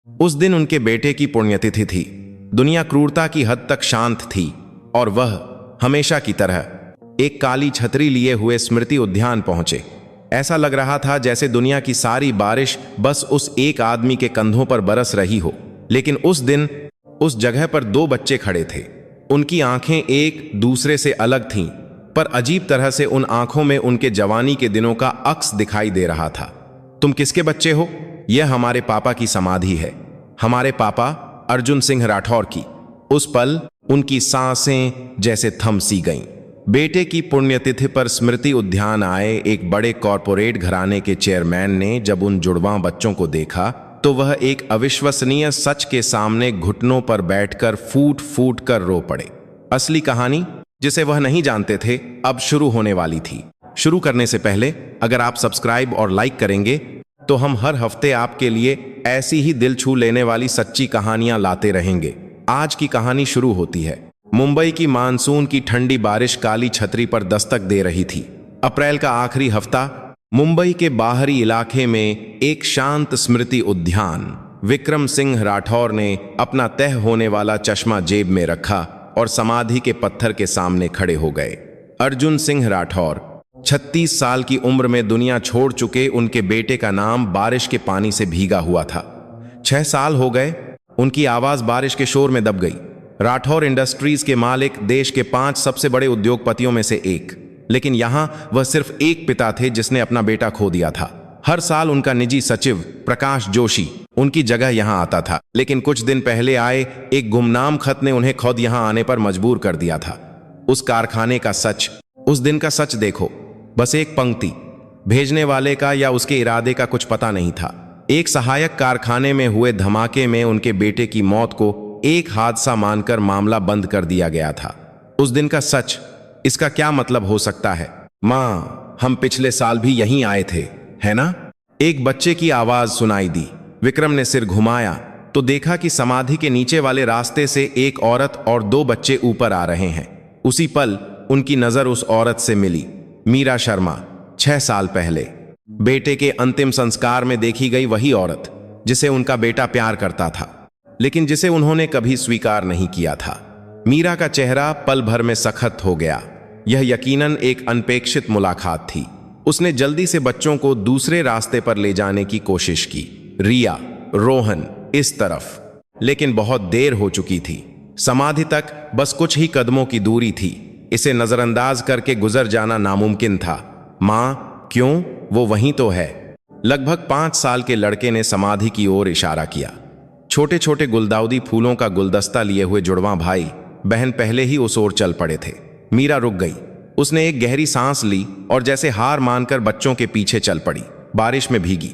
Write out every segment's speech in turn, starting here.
उस दिन उनके बेटे की पुण्यतिथि थी। दुनिया क्रूरता की हद तक शांत थी और वह हमेशा की तरह एक काली छतरी लिए हुए स्मृति उद्यान पहुंचे। ऐसा लग रहा था जैसे दुनिया की सारी बारिश बस उस एक आदमी के कंधों पर बरस रही हो। लेकिन उस दिन उस जगह पर दो बच्चे खड़े थे। उनकी आंखें एक दूसरे से अलग थीं, पर अजीब तरह से उन आंखों में उनके जवानी के दिनों का अक्स दिखाई दे रहा था। तुम किसके बच्चे हो? यह हमारे पापा की समाधि है, हमारे पापा अर्जुन सिंह राठौर की। उस पल उनकी सांसें जैसे थम सी गईं। बेटे की पुण्यतिथि पर स्मृति उद्यान आए एक बड़े कॉरपोरेट घराने के चेयरमैन ने जब उन जुड़वां बच्चों को देखा तो वह एक अविश्वसनीय सच के सामने घुटनों पर बैठकर फूट फूट कर रो पड़े। असली कहानी, जिसे वह नहीं जानते थे, अब शुरू होने वाली थी। शुरू करने से पहले अगर आप सब्सक्राइब और लाइक करेंगे तो हम हर हफ्ते आपके लिए ऐसी ही दिल छू लेने वाली सच्ची कहानियां लाते रहेंगे। आज की कहानी शुरू होती है। मुंबई की मानसून की ठंडी बारिश काली छतरी पर दस्तक दे रही थी। अप्रैल का आखिरी हफ्ता। मुंबई के बाहरी इलाके में एक शांत स्मृति उद्यान। विक्रम सिंह राठौर ने अपना तह होने वाला चश्मा जेब में रखा और समाधि के पत्थर के सामने खड़े हो गए। अर्जुन सिंह राठौर 36 साल की उम्र में दुनिया छोड़ चुके उनके बेटे का नाम बारिश के पानी से भीगा हुआ था। 6 साल हो गए। उनकी आवाज बारिश के शोर में दब गई। राठौर इंडस्ट्रीज के मालिक, देश के 5 सबसे बड़े उद्योगपतियों में से एक। लेकिन यहां वह सिर्फ एक पिता थे जिसने अपना बेटा खो दिया था। हर साल उनका निजी सचिव प्रकाश जोशी उनकी जगह यहां आता था, लेकिन कुछ दिन पहले आए एक गुमनाम खत ने उन्हें खुद यहां आने पर मजबूर कर दिया था। उस कारखाने का सच, उस दिन का सच देखो। बस एक पंक्ति। भेजने वाले का या उसके इरादे का कुछ पता नहीं था। एक सहायक कारखाने में हुए धमाके में उनके बेटे की मौत को एक हादसा मानकर मामला बंद कर दिया गया था। उस दिन का सच, इसका क्या मतलब हो सकता है? मां, हम पिछले साल भी यहीं आए थे, है ना? एक बच्चे की आवाज सुनाई दी। विक्रम ने सिर घुमाया तो देखा कि समाधि के नीचे वाले रास्ते से एक औरत और 2 बच्चे ऊपर आ रहे हैं। उसी पल उनकी नजर उस औरत से मिली। मीरा शर्मा, 6 साल पहले बेटे के अंतिम संस्कार में देखी गई वही औरत जिसे उनका बेटा प्यार करता था, लेकिन जिसे उन्होंने कभी स्वीकार नहीं किया था। मीरा का चेहरा पल भर में सख्त हो गया। यह यकीनन एक अनपेक्षित मुलाकात थी। उसने जल्दी से बच्चों को दूसरे रास्ते पर ले जाने की कोशिश की। रिया, रोहन इस तरफ, लेकिन बहुत देर हो चुकी थी। समाधि तक बस कुछ ही कदमों की दूरी थी। इसे नजरअंदाज करके गुजर जाना नामुमकिन था। मां, क्यों? वो वहीं तो है। लगभग 5 साल के लड़के ने समाधि की ओर इशारा किया। छोटे छोटे गुलदाउदी फूलों का गुलदस्ता लिए हुए जुड़वां भाई बहन पहले ही उस ओर चल पड़े थे। मीरा रुक गई। उसने एक गहरी सांस ली और जैसे हार मानकर बच्चों के पीछे चल पड़ी। बारिश में भीगी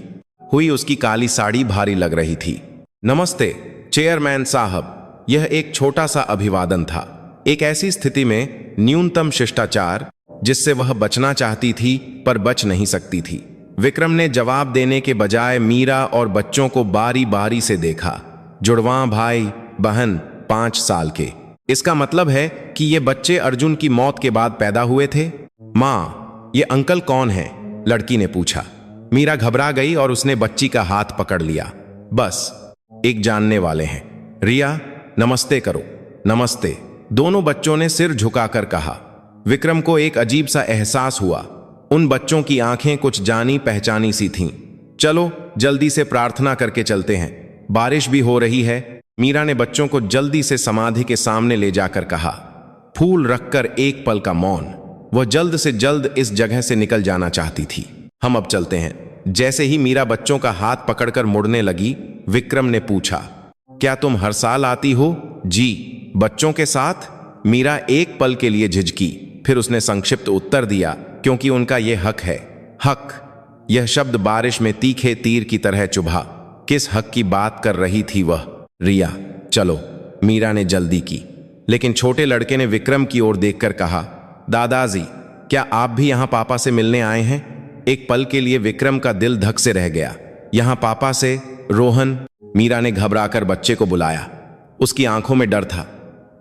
हुई उसकी काली साड़ी भारी लग रही थी। नमस्ते चेयरमैन साहब। यह एक छोटा सा अभिवादन था, एक ऐसी स्थिति में न्यूनतम शिष्टाचार जिससे वह बचना चाहती थी पर बच नहीं सकती थी। विक्रम ने जवाब देने के बजाय मीरा और बच्चों को बारी बारी से देखा। जुड़वां भाई बहन 5 साल के। इसका मतलब है कि ये बच्चे अर्जुन की मौत के बाद पैदा हुए थे। मां, ये अंकल कौन है? लड़की ने पूछा। मीरा घबरा गई और उसने बच्ची का हाथ पकड़ लिया। बस एक जानने वाले हैं। रिया, नमस्ते करो। नमस्ते, दोनों बच्चों ने सिर झुकाकर कहा। विक्रम को एक अजीब सा एहसास हुआ। उन बच्चों की आंखें कुछ जानी पहचानी सी थीं। चलो जल्दी से प्रार्थना करके चलते हैं, बारिश भी हो रही है। मीरा ने बच्चों को जल्दी से समाधि के सामने ले जाकर कहा। फूल रखकर एक पल का मौन। वह जल्द से जल्द इस जगह से निकल जाना चाहती थी। हम अब चलते हैं। जैसे ही मीरा बच्चों का हाथ पकड़कर मुड़ने लगी, विक्रम ने पूछा, क्या तुम हर साल आती हो? जी। बच्चों के साथ? मीरा एक पल के लिए झिझकी, फिर उसने संक्षिप्त उत्तर दिया, क्योंकि उनका यह हक है। हक? यह शब्द बारिश में तीखे तीर की तरह चुभा। किस हक की बात कर रही थी वह? रिया, चलो। मीरा ने जल्दी की, लेकिन छोटे लड़के ने विक्रम की ओर देखकर कहा, दादाजी, क्या आप भी यहां पापा से मिलने आए हैं? एक पल के लिए विक्रम का दिल धक से रह गया। यहां पापा से? रोहन? मीरा ने घबराकर बच्चे को बुलाया। उसकी आंखों में डर था,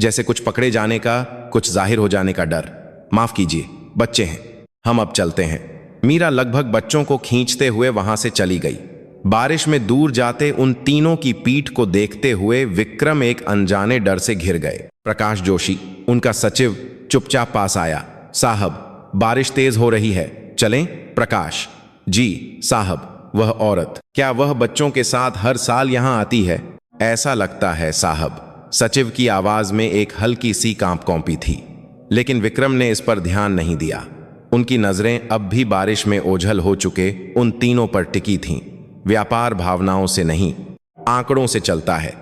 जैसे कुछ पकड़े जाने का, कुछ जाहिर हो जाने का डर। माफ कीजिए, बच्चे हैं, हम अब चलते हैं। मीरा लगभग बच्चों को खींचते हुए वहां से चली गई। बारिश में दूर जाते उन तीनों की पीठ को देखते हुए विक्रम एक अनजाने डर से घिर गए। प्रकाश जोशी, उनका सचिव, चुपचाप पास आया। साहब, बारिश तेज हो रही है, चलें? प्रकाश, जी साहब। वह औरत, क्या वह बच्चों के साथ हर साल यहां आती है? ऐसा लगता है साहब। सचिव की आवाज में एक हल्की सी कांप कौपी थी, लेकिन विक्रम ने इस पर ध्यान नहीं दिया। उनकी नजरें अब भी बारिश में ओझल हो चुके उन तीनों पर टिकी थीं। व्यापार भावनाओं से नहीं, आंकड़ों से चलता है,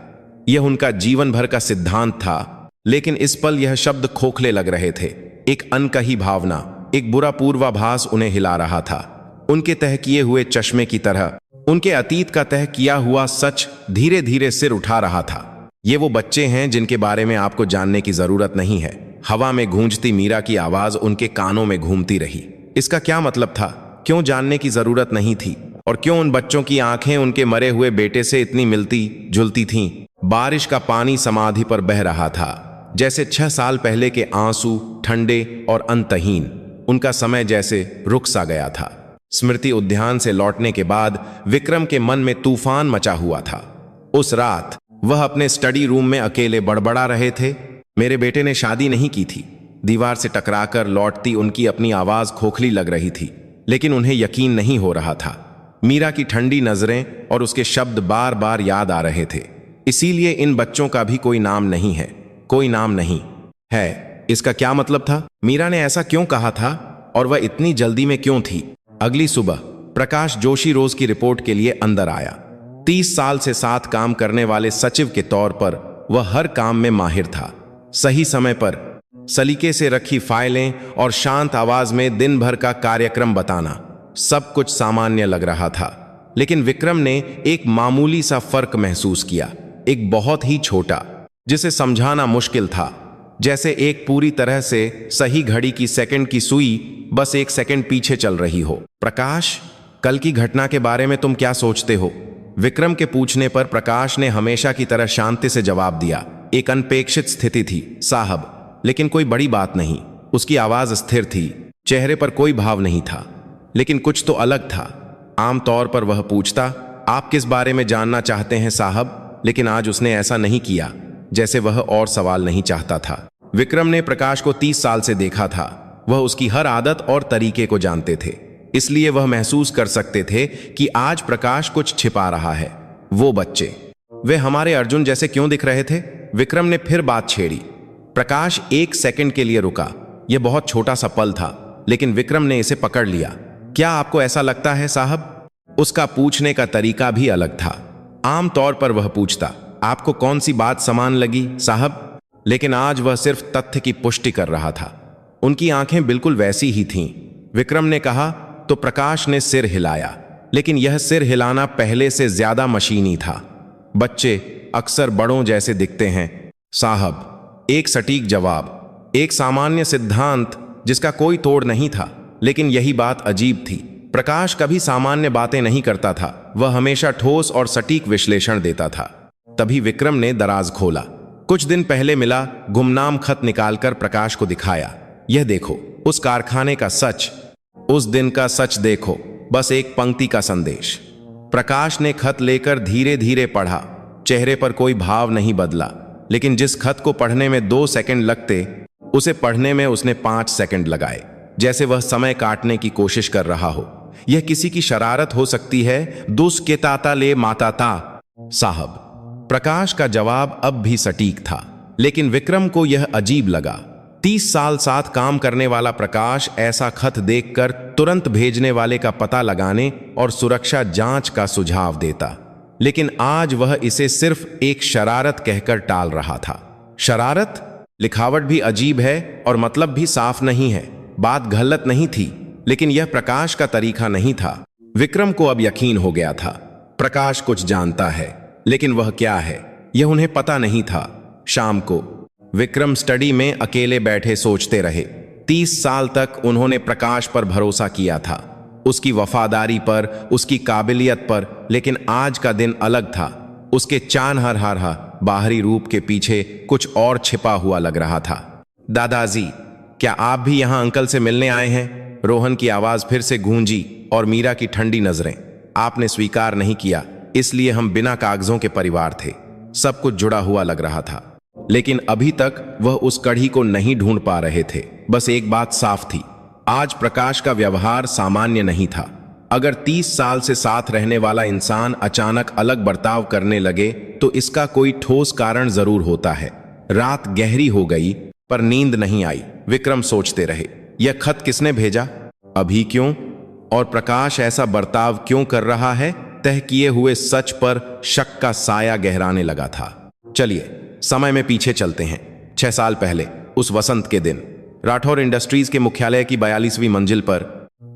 यह उनका जीवन भर का सिद्धांत था। लेकिन इस पल यह शब्द खोखले लग रहे थे। एक अनकही भावना, एक बुरा पूर्वाभास उन्हें हिला रहा था। उनके तह किए हुए चश्मे की तरह उनके अतीत का तह किया हुआ सच धीरे धीरे सिर उठा रहा था। ये वो बच्चे हैं जिनके बारे में आपको जानने की जरूरत नहीं है। हवा में गूंजती मीरा की आवाज उनके कानों में घूमती रही। इसका क्या मतलब था? क्यों जानने की जरूरत नहीं थी? और क्यों उन बच्चों की आंखें उनके मरे हुए बेटे से इतनी मिलती जुलती थीं? बारिश का पानी समाधि पर बह रहा था, जैसे 6 साल पहले के आंसू, ठंडे और अंतहीन। उनका समय जैसे रुक सा गया था। स्मृति उद्यान से लौटने के बाद विक्रम के मन में तूफान मचा हुआ था। उस रात वह अपने स्टडी रूम में अकेले बड़बड़ा रहे थे। मेरे बेटे ने शादी नहीं की थी। दीवार से टकराकर लौटती उनकी अपनी आवाज खोखली लग रही थी, लेकिन उन्हें यकीन नहीं हो रहा था। मीरा की ठंडी नजरें और उसके शब्द बार बार याद आ रहे थे। इसीलिए इन बच्चों का भी कोई नाम नहीं है, कोई नाम नहीं है। इसका क्या मतलब था? मीरा ने ऐसा क्यों कहा था और वह इतनी जल्दी में क्यों थी? अगली सुबह प्रकाश जोशी रोज की रिपोर्ट के लिए अंदर आया। 30 साल से साथ काम करने वाले सचिव के तौर पर वह हर काम में माहिर था। सही समय पर, सलीके से रखी फाइलें और शांत आवाज में दिन भर का कार्यक्रम बताना, सब कुछ सामान्य लग रहा था। लेकिन विक्रम ने एक मामूली सा फर्क महसूस किया, एक बहुत ही छोटा, जिसे समझाना मुश्किल था। जैसे एक पूरी तरह से सही घड़ी की सेकंड की सुई बस 1 सेकंड पीछे चल रही हो। प्रकाश, कल की घटना के बारे में तुम क्या सोचते हो? विक्रम के पूछने पर प्रकाश ने हमेशा की तरह शांति से जवाब दिया। एक अनपेक्षित स्थिति थी साहब, लेकिन कोई बड़ी बात नहीं। उसकी आवाज स्थिर थी, चेहरे पर कोई भाव नहीं था, लेकिन कुछ तो अलग था। आमतौर पर वह पूछता, आप किस बारे में जानना चाहते हैं साहब? लेकिन आज उसने ऐसा नहीं किया, जैसे वह और सवाल नहीं चाहता था। विक्रम ने प्रकाश को 30 साल से देखा था। वह उसकी हर आदत और तरीके को जानते थे, इसलिए वह महसूस कर सकते थे कि आज प्रकाश कुछ छिपा रहा है। वो बच्चे, वे हमारे अर्जुन जैसे क्यों दिख रहे थे? विक्रम ने फिर बात छेड़ी। प्रकाश 1 सेकंड के लिए रुका। यह बहुत छोटा सा पल था, लेकिन विक्रम ने इसे पकड़ लिया। क्या आपको ऐसा लगता है साहब? उसका पूछने का तरीका भी अलग था। आमतौर पर वह पूछता, आपको कौन सी बात समान लगी साहब? लेकिन आज वह सिर्फ तथ्य की पुष्टि कर रहा था। उनकी आंखें बिल्कुल वैसी ही थीं। विक्रम ने कहा तो प्रकाश ने सिर हिलाया, लेकिन यह सिर हिलाना पहले से ज्यादा मशीनी था। बच्चे अक्सर बड़ों जैसे दिखते हैं साहब। एक सटीक जवाब, एक सामान्य सिद्धांत जिसका कोई तोड़ नहीं था। लेकिन यही बात अजीब थी। प्रकाश कभी सामान्य बातें नहीं करता था, वह हमेशा ठोस और सटीक विश्लेषण देता था। तभी विक्रम ने दराज खोला। कुछ दिन पहले मिला गुमनाम खत निकालकर प्रकाश को दिखाया। यह देखो, उस कारखाने का सच, उस दिन का सच देखो, बस एक पंक्ति का संदेश। प्रकाश ने खत लेकर धीरे धीरे पढ़ा। चेहरे पर कोई भाव नहीं बदला, लेकिन जिस खत को पढ़ने में 2 सेकंड लगते, उसे पढ़ने में उसने 5 सेकंड लगाए, जैसे वह समय काटने की कोशिश कर रहा हो। यह किसी की शरारत हो सकती है, दुस के ताता ले माताता साहब। प्रकाश का जवाब अब भी सटीक था, लेकिन विक्रम को यह अजीब लगा। 30 साल साथ काम करने वाला प्रकाश ऐसा खत देखकर तुरंत भेजने वाले का पता लगाने और सुरक्षा जांच का सुझाव देता, लेकिन आज वह इसे सिर्फ एक शरारत कहकर टाल रहा था। शरारत? लिखावट भी अजीब है और मतलब भी साफ नहीं है। बात गलत नहीं थी, लेकिन यह प्रकाश का तरीका नहीं था। विक्रम को अब यकीन हो गया था, प्रकाश कुछ जानता है, लेकिन वह क्या है, यह उन्हें पता नहीं था। शाम को विक्रम स्टडी में अकेले बैठे सोचते रहे। 30 साल तक उन्होंने प्रकाश पर भरोसा किया था, उसकी वफादारी पर, उसकी काबिलियत पर, लेकिन आज का दिन अलग था। उसके चानहरहा बाहरी रूप के पीछे कुछ और छिपा हुआ लग रहा था। दादाजी, क्या आप भी यहां अंकल से मिलने आए हैं? रोहन की आवाज फिर से गूंजी और मीरा की ठंडी नजरें। आपने स्वीकार नहीं किया, इसलिए हम बिना कागजों के परिवार थे। सब कुछ जुड़ा हुआ लग रहा था, लेकिन अभी तक वह उस कड़ी को नहीं ढूंढ पा रहे थे। बस एक बात साफ थी, आज प्रकाश का व्यवहार सामान्य नहीं था। अगर 30 साल से साथ रहने वाला इंसान अचानक अलग बर्ताव करने लगे तो इसका कोई ठोस कारण जरूर होता है। रात गहरी हो गई पर नींद नहीं आई। विक्रम सोचते रहे, यह खत किसने भेजा, अभी क्यों, और प्रकाश ऐसा बर्ताव क्यों कर रहा है। तय किए हुए सच पर शक का साया गहराने लगा था। चलिए समय में पीछे चलते हैं। 6 साल पहले उस वसंत के दिन राठौर इंडस्ट्रीज के मुख्यालय की 42वीं मंजिल पर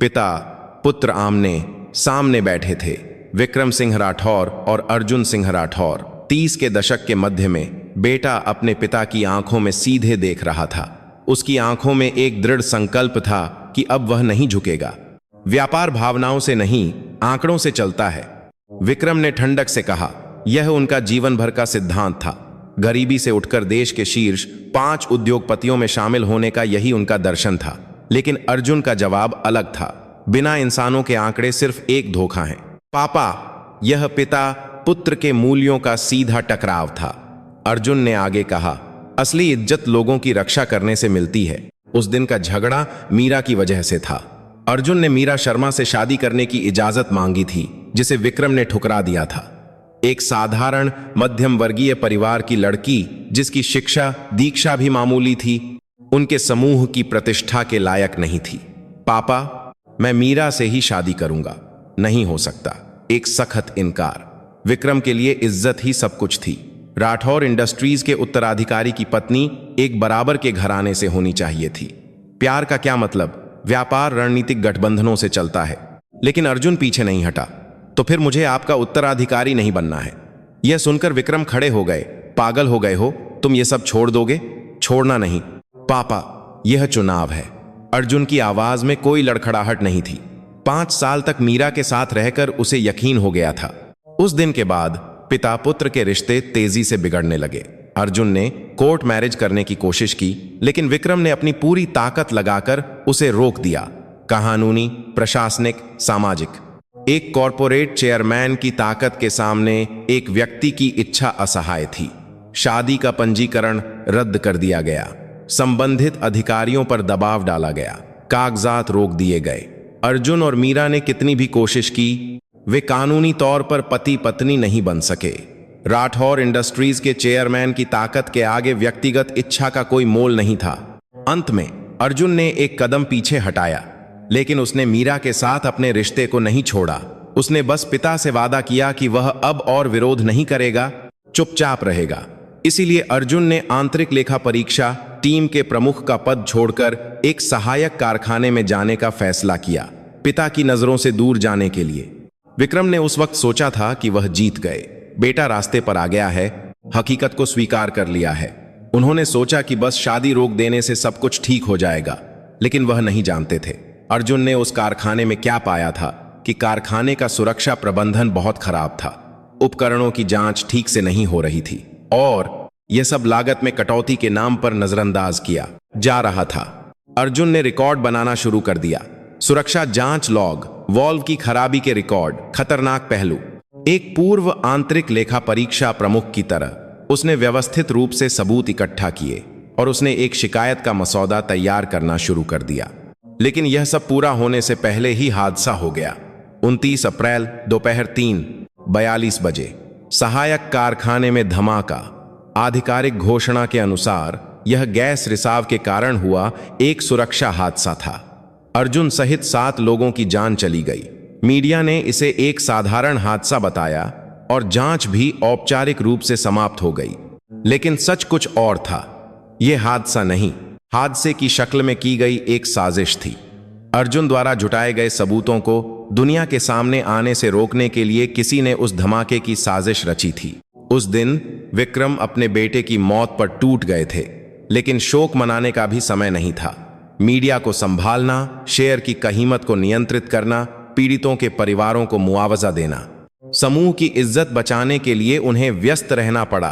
पिता पुत्र आमने सामने बैठे थे। विक्रम सिंह राठौर और अर्जुन सिंह राठौर। 30 के दशक के मध्य में बेटा अपने पिता की आंखों में सीधे देख रहा था। उसकी आंखों में एक दृढ़ संकल्प था कि अब वह नहीं झुकेगा। व्यापार भावनाओं से नहीं, आंकड़ों से चलता है। विक्रम ने ठंडक से कहा, यह उनका जीवन भर का सिद्धांत था। गरीबी से उठकर देश के शीर्ष 5 उद्योगपतियों में शामिल होने का यही उनका दर्शन था। लेकिन अर्जुन का जवाब अलग था। बिना इंसानों के आंकड़े सिर्फ एक धोखा है। पापा, यह पिता पुत्र के मूल्यों का सीधा टकराव था। अर्जुन ने आगे कहा, असली इज्जत लोगों की रक्षा करने से मिलती है। उस दिन का झगड़ा मीरा की वजह से था। अर्जुन ने मीरा शर्मा से शादी करने की इजाजत मांगी थी, जिसे विक्रम ने ठुकरा दिया था। एक साधारण मध्यम वर्गीय परिवार की लड़की, जिसकी शिक्षा दीक्षा भी मामूली थी, उनके समूह की प्रतिष्ठा के लायक नहीं थी। पापा, मैं मीरा से ही शादी करूंगा। नहीं हो सकता। एक सख्त इनकार। विक्रम के लिए इज्जत ही सब कुछ थी। राठौर इंडस्ट्रीज के उत्तराधिकारी की पत्नी एक बराबर के घराने से होनी चाहिए थी। प्यार का क्या मतलब, व्यापार रणनीतिक गठबंधनों से चलता है। लेकिन अर्जुन पीछे नहीं हटा। तो फिर मुझे आपका उत्तराधिकारी नहीं बनना है। यह सुनकर विक्रम खड़े हो गए। पागल हो गए हो, तुम ये सब छोड़ दोगे? छोड़ना नहीं पापा, यह चुनाव है। अर्जुन की आवाज में कोई लड़खड़ाहट नहीं थी। 5 साल तक मीरा के साथ रहकर उसे यकीन हो गया था। उस दिन के बाद पिता पुत्र के रिश्ते तेजी से बिगड़ने लगे। अर्जुन ने कोर्ट मैरिज करने की कोशिश की, लेकिन विक्रम ने अपनी पूरी ताकत लगाकर उसे रोक दिया। कानूनी, प्रशासनिक, सामाजिक। एक कॉरपोरेट चेयरमैन की ताकत के सामने एक व्यक्ति की इच्छा असहाय थी। शादी का पंजीकरण रद्द कर दिया गया। संबंधित अधिकारियों पर दबाव डाला गया। कागजात रोक दिए गए। अर्जुन और मीरा ने कितनी भी कोशिश की, वे कानूनी तौर पर पति पत्नी नहीं बन सके। राठौर इंडस्ट्रीज के चेयरमैन की ताकत के आगे व्यक्तिगत इच्छा का कोई मोल नहीं था। अंत में अर्जुन ने एक कदम पीछे हटाया, लेकिन उसने मीरा के साथ अपने रिश्ते को नहीं छोड़ा। उसने बस पिता से वादा किया कि वह अब और विरोध नहीं करेगा, चुपचाप रहेगा। इसीलिए अर्जुन ने आंतरिक लेखा परीक्षा टीम के प्रमुख का पद छोड़कर एक सहायक कारखाने में जाने का फैसला किया, पिता की नजरों से दूर जाने के लिए। विक्रम ने उस वक्त सोचा था कि वह जीत गए। बेटा रास्ते पर आ गया है, हकीकत को स्वीकार कर लिया है। उन्होंने सोचा कि बस शादी रोक देने से सब कुछ ठीक हो जाएगा, लेकिन वह नहीं जानते थे अर्जुन ने उस कारखाने में क्या पाया था कि कारखाने का सुरक्षा प्रबंधन बहुत खराब था। उपकरणों की जांच ठीक से नहीं हो रही थी और यह सब लागत में कटौती के नाम पर नजरअंदाज किया जा रहा था। अर्जुन ने रिकॉर्ड बनाना शुरू कर दिया। सुरक्षा जांच लॉग, वॉल्व की खराबी के रिकॉर्ड, खतरनाक पहलू। एक पूर्व आंतरिक लेखा परीक्षा प्रमुख की तरह उसने व्यवस्थित रूप से सबूत इकट्ठा किए और उसने एक शिकायत का मसौदा तैयार करना शुरू कर दिया। लेकिन यह सब पूरा होने से पहले ही हादसा हो गया। 29 अप्रैल दोपहर 3:42 बजे सहायक कारखाने में धमाका। आधिकारिक घोषणा के अनुसार यह गैस रिसाव के कारण हुआ एक सुरक्षा हादसा था। अर्जुन सहित 7 लोगों की जान चली गई। मीडिया ने इसे एक साधारण हादसा बताया और जांच भी औपचारिक रूप से समाप्त हो गई। लेकिन सच कुछ और था। यह हादसा नहीं, हादसे की शक्ल में की गई एक साजिश थी। अर्जुन द्वारा जुटाए गए सबूतों को दुनिया के सामने आने से रोकने के लिए किसी ने उस धमाके की साजिश रची थी। उस दिन विक्रम अपने बेटे की मौत पर टूट गए थे, लेकिन शोक मनाने का भी समय नहीं था। मीडिया को संभालना, शेयर की कीमत को नियंत्रित करना, पीड़ितों के परिवारों को मुआवजा देना, समूह की इज्जत बचाने के लिए उन्हें व्यस्त रहना पड़ा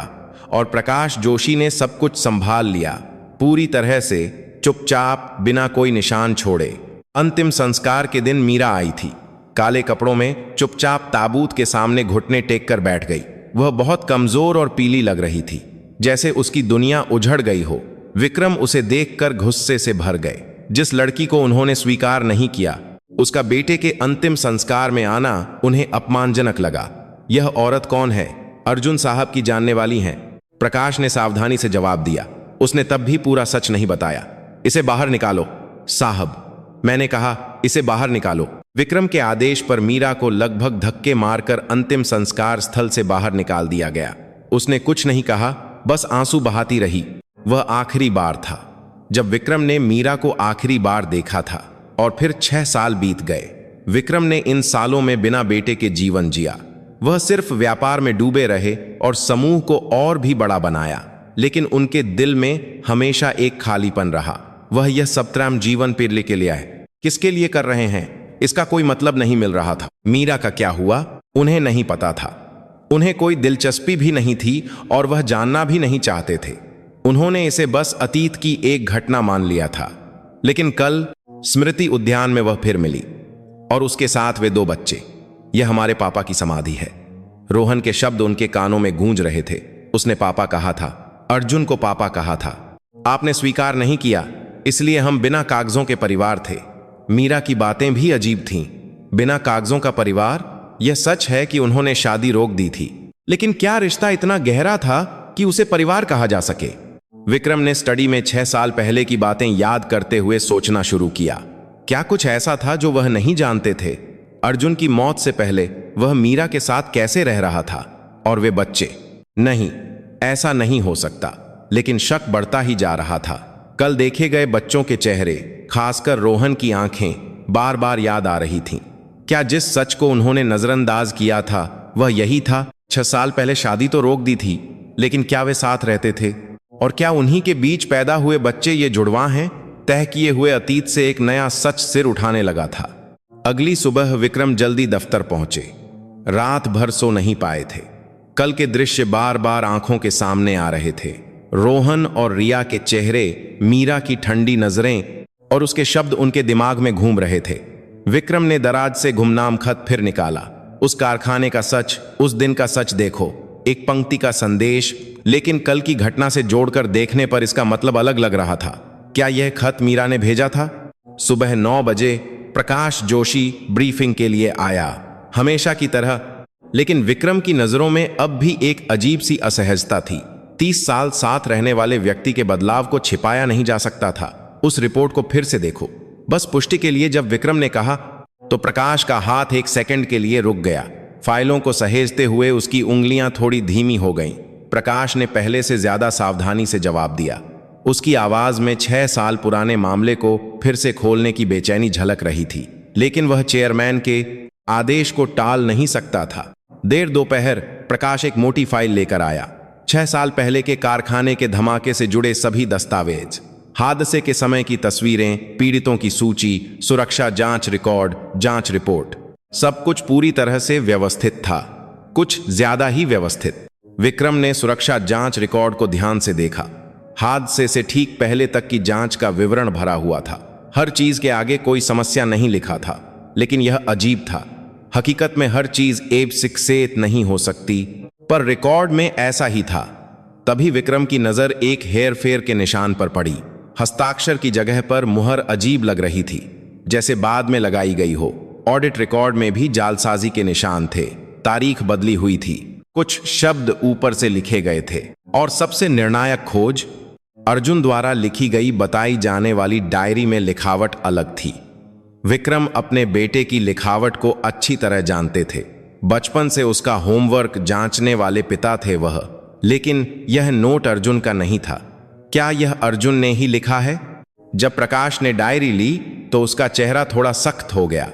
और प्रकाश जोशी ने सब कुछ संभाल लिया, पूरी तरह से चुपचाप, बिना कोई निशान छोड़े। अंतिम संस्कार के दिन मीरा आई थी। काले कपड़ों में चुपचाप ताबूत के सामने घुटने टेक कर बैठ गई। वह बहुत कमजोर और पीली लग रही थी, जैसे उसकी दुनिया उजड़ गई हो। विक्रम उसे देखकर गुस्से से भर गए। जिस लड़की को उन्होंने स्वीकार नहीं किया, उसका बेटे के अंतिम संस्कार में आना उन्हें अपमानजनक लगा। यह औरत कौन है? अर्जुन साहब की जानने वाली हैं, प्रकाश ने सावधानी से जवाब दिया। उसने तब भी पूरा सच नहीं बताया। इसे बाहर निकालो साहब, मैंने कहा इसे बाहर निकालो। विक्रम के आदेश पर मीरा को लगभग धक्के मारकर अंतिम संस्कार स्थल से बाहर निकाल दिया गया। उसने कुछ नहीं कहा, बस आंसू बहाती रही। वह आखिरी बार था जब विक्रम ने मीरा को आखिरी बार देखा था, और फिर 6 साल बीत गए। विक्रम ने इन सालों में बिना बेटे के जीवन जिया। वह सिर्फ व्यापार में डूबे रहे और समूह को और भी बड़ा बनाया, लेकिन उनके दिल में हमेशा एक खालीपन रहा। वह यह सप्तराम जीवन पीढ़ी के लिए है, किसके लिए कर रहे हैं इसका कोई मतलब नहीं मिल रहा था। मीरा का क्या हुआ उन्हें नहीं पता था। उन्हें कोई दिलचस्पी भी नहीं थी और वह जानना भी नहीं चाहते थे। उन्होंने इसे बस अतीत की एक घटना मान लिया था। लेकिन कल स्मृति उद्यान में वह फिर मिली, और उसके साथ वे 2 बच्चे। यह हमारे पापा की समाधि है। रोहन के शब्द उनके कानों में गूंज रहे थे। उसने पापा कहा था, अर्जुन को पापा कहा था। आपने स्वीकार नहीं किया, इसलिए हम बिना कागजों के परिवार थे। मीरा की बातें भी अजीब थीं। बिना कागजों का परिवार? यह सच है कि उन्होंने शादी रोक दी थी, लेकिन क्या रिश्ता इतना गहरा था कि उसे परिवार कहा जा सके? विक्रम ने स्टडी में 6 साल पहले की बातें याद करते हुए सोचना शुरू किया। क्या कुछ ऐसा था जो वह नहीं जानते थे? अर्जुन की मौत से पहले वह मीरा के साथ कैसे रह रहा था? और वे बच्चे? नहीं, ऐसा नहीं हो सकता। लेकिन शक बढ़ता ही जा रहा था। कल देखे गए बच्चों के चेहरे, खासकर रोहन की आंखें, बार बार याद आ रही थीं। क्या जिस सच को उन्होंने नजरअंदाज किया था वह यही था? 6 साल पहले शादी तो रोक दी थी, लेकिन क्या वे साथ रहते थे? और क्या उन्हीं के बीच पैदा हुए बच्चे ये जुड़वां हैं? तय किए हुए अतीत से एक नया सच सिर उठाने लगा था। अगली सुबह विक्रम जल्दी दफ्तर पहुंचे। रात भर सो नहीं पाए थे। कल के दृश्य बार बार आंखों के सामने आ रहे थे। रोहन और रिया के चेहरे, मीरा की ठंडी नजरें, और उसके शब्द उनके दिमाग में घूम रहे थे। विक्रम ने दराज से गुमनाम खत फिर निकाला। उस कारखाने का सच, उस दिन का सच देखो। एक पंक्ति का संदेश, लेकिन कल की घटना से जोड़कर देखने पर इसका मतलब अलग लग रहा था। क्या यह खत मीरा ने भेजा था? सुबह 9 बजे प्रकाश जोशी ब्रीफिंग के लिए आया, हमेशा की तरह। लेकिन विक्रम की नजरों में अब भी एक अजीब सी असहजता थी। 30 साल साथ रहने वाले व्यक्ति के बदलाव को छिपाया नहीं जा सकता था। उस रिपोर्ट को फिर से देखो, बस पुष्टि के लिए। जब विक्रम ने कहा तो प्रकाश का हाथ एक सेकंड के लिए रुक गया। फाइलों को सहेजते हुए उसकी उंगलियां थोड़ी धीमी हो गईं। प्रकाश ने पहले से ज्यादा सावधानी से जवाब दिया। उसकी आवाज में 6 साल पुराने मामले को फिर से खोलने की बेचैनी झलक रही थी। लेकिन वह चेयरमैन के आदेश को टाल नहीं सकता था। देर दोपहर प्रकाश एक मोटी फाइल लेकर आया। 6 साल पहले के कारखाने के धमाके से जुड़े सभी दस्तावेज, हादसे के समय की तस्वीरें, पीड़ितों की सूची, सुरक्षा जांच रिकॉर्ड, जांच रिपोर्ट, सब कुछ पूरी तरह से व्यवस्थित था, कुछ ज्यादा ही व्यवस्थित। विक्रम ने सुरक्षा जांच रिकॉर्ड को ध्यान से देखा। हादसे से ठीक पहले तक की जांच का विवरण भरा हुआ था। हर चीज के आगे कोई समस्या नहीं लिखा था। लेकिन यह अजीब था। हकीकत में हर चीज एब सिक्सेत नहीं हो सकती, पर रिकॉर्ड में ऐसा ही था। तभी विक्रम की नजर एक हेर फेर के निशान पर पड़ी। हस्ताक्षर की जगह पर मुहर अजीब लग रही थी, जैसे बाद में लगाई गई हो। ऑडिट रिकॉर्ड में भी जालसाजी के निशान थे। तारीख बदली हुई थी, कुछ शब्द ऊपर से लिखे गए थे, और सबसे निर्णायक खोज, अर्जुन द्वारा लिखी गई बताई जाने वाली डायरी में लिखावट अलग थी। विक्रम अपने बेटे की लिखावट को अच्छी तरह जानते थे। बचपन से उसका होमवर्क जांचने वाले पिता थे वह। लेकिन यह नोट अर्जुन का नहीं था। क्या यह अर्जुन ने ही लिखा है? जब प्रकाश ने डायरी ली तो उसका चेहरा थोड़ा सख्त हो गया।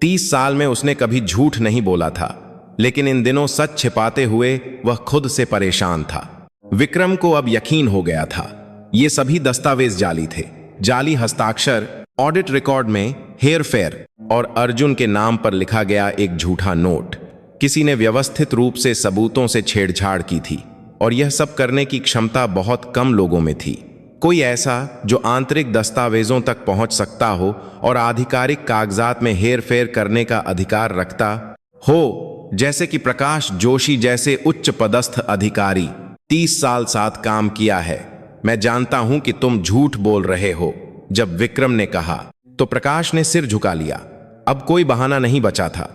30 साल में उसने कभी झूठ नहीं बोला था, लेकिन इन दिनों सच छिपाते हुए वह खुद से परेशान था। विक्रम को अब यकीन हो गया था, ये सभी दस्तावेज जाली थे। जाली हस्ताक्षर, ऑडिट रिकॉर्ड में हेरफेर, और अर्जुन के नाम पर लिखा गया एक झूठा नोट। किसी ने व्यवस्थित रूप से सबूतों से छेड़छाड़ की थी, और यह सब करने की क्षमता बहुत कम लोगों में थी। कोई ऐसा जो आंतरिक दस्तावेजों तक पहुंच सकता हो और आधिकारिक कागजात में हेरफेर करने का अधिकार रखता हो, जैसे कि प्रकाश जोशी जैसे उच्च पदस्थ अधिकारी। 30 साल साथ काम किया है। मैं जानता हूं कि तुम झूठ बोल रहे हो। जब विक्रम ने कहा तो प्रकाश ने सिर झुका लिया। अब कोई बहाना नहीं बचा था,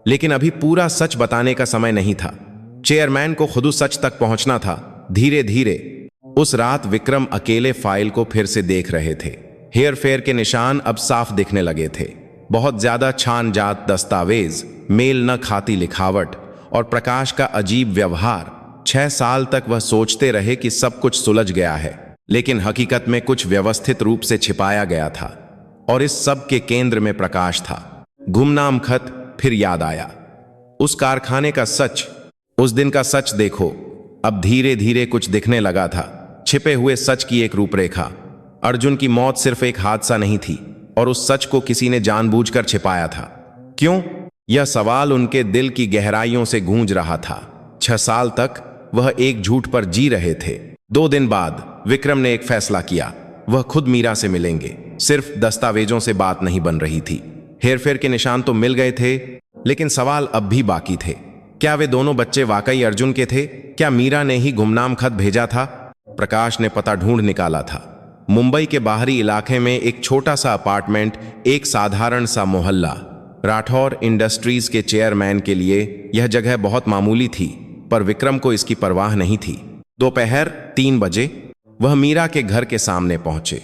लेकिन अभी पूरा सच बताने का समय नहीं था। चेयरमैन को खुद सच तक पहुंचना था। धीरे धीरे उस रात विक्रम अकेले फाइल को फिर से देख रहे थे। हेरफेर के निशान अब साफ दिखने लगे थे। बहुत ज्यादा छानजात दस्तावेज, मेल न खाती लिखावट और प्रकाश का अजीब व्यवहार। 6 साल तक वह सोचते रहे कि सब कुछ सुलझ गया है, लेकिन हकीकत में कुछ व्यवस्थित रूप से छिपाया गया था और इस सब के केंद्र में प्रकाश था। गुमनाम खत फिर याद आया। उस कारखाने का सच, उस दिन का सच देखो। अब धीरे धीरे कुछ दिखने लगा था। छिपे हुए सच की एक रूपरेखा। अर्जुन की मौत सिर्फ एक हादसा नहीं थी और उस सच को किसी ने जानबूझकर छिपाया था। क्यों? यह सवाल उनके दिल की गहराइयों से गूंज रहा था। 6 साल तक वह एक झूठ पर जी रहे थे। 2 दिन बाद विक्रम ने एक फैसला किया। वह खुद मीरा से मिलेंगे। सिर्फ दस्तावेजों से बात नहीं बन रही थी। हेरफेर के निशान तो मिल गए थे, लेकिन सवाल अब भी बाकी थे। क्या वे दोनों बच्चे वाकई अर्जुन के थे? क्या मीरा ने ही गुमनाम खत भेजा था? प्रकाश ने पता ढूंढ निकाला था। मुंबई के बाहरी इलाके में एक छोटा सा अपार्टमेंट, एक साधारण सा मोहल्ला। राठौर इंडस्ट्रीज के चेयरमैन के लिए यह जगह बहुत मामूली थी, पर विक्रम को इसकी परवाह नहीं थी। दोपहर 3 बजे वह मीरा के घर के सामने पहुंचे।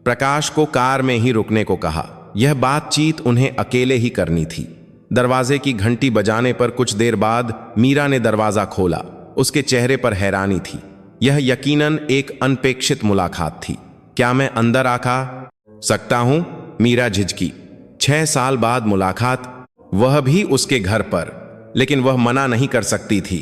प्रकाश को कार में ही रुकने को कहा। यह बातचीत उन्हें अकेले ही करनी थी। दरवाजे की घंटी बजाने पर कुछ देर बाद मीरा ने दरवाजा खोला। उसके चेहरे पर हैरानी थी। यह यकीनन एक अनपेक्षित मुलाकात थी। क्या मैं अंदर आका सकता हूं? मीरा झिझकी। 6 साल बाद मुलाकात, वह भी उसके घर पर, लेकिन वह मना नहीं कर सकती थी।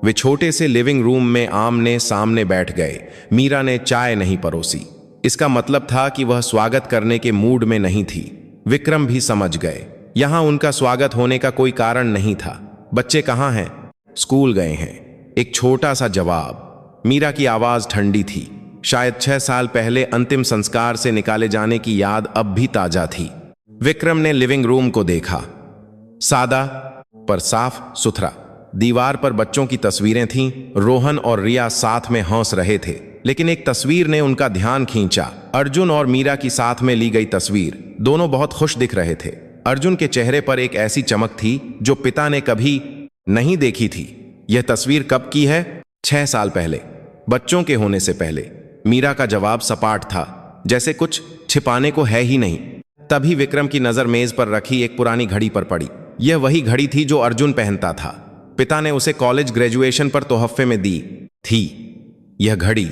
वे छोटे से लिविंग रूम में आमने सामने बैठ गए। मीरा ने चाय नहीं परोसी। इसका मतलब था कि वह स्वागत करने के मूड में नहीं थी। विक्रम भी समझ गए, यहां उनका स्वागत होने का कोई कारण नहीं था। बच्चे कहाँ हैं? स्कूल गए हैं। एक छोटा सा जवाब। मीरा की आवाज ठंडी थी। शायद 6 साल पहले अंतिम संस्कार से निकाले जाने की याद अब भी ताजा थी। विक्रम ने लिविंग रूम को देखा। सादा पर साफ सुथरा। दीवार पर बच्चों की तस्वीरें थीं। रोहन और रिया साथ में हंस रहे थे, लेकिन एक तस्वीर ने उनका ध्यान खींचा। अर्जुन और मीरा की साथ में ली गई तस्वीर। दोनों बहुत खुश दिख रहे थे। अर्जुन के चेहरे पर एक ऐसी चमक थी जो पिता ने कभी नहीं देखी थी। यह तस्वीर कब की है? 6 साल पहले, बच्चों के होने से पहले। मीरा का जवाब सपाट था, जैसे कुछ छिपाने को है ही नहीं। तभी विक्रम की नजर मेज पर रखी एक पुरानी घड़ी पर पड़ी। यह वही घड़ी थी जो अर्जुन पहनता था। पिता ने उसे कॉलेज ग्रेजुएशन पर तोहफे में दी थी। यह घड़ी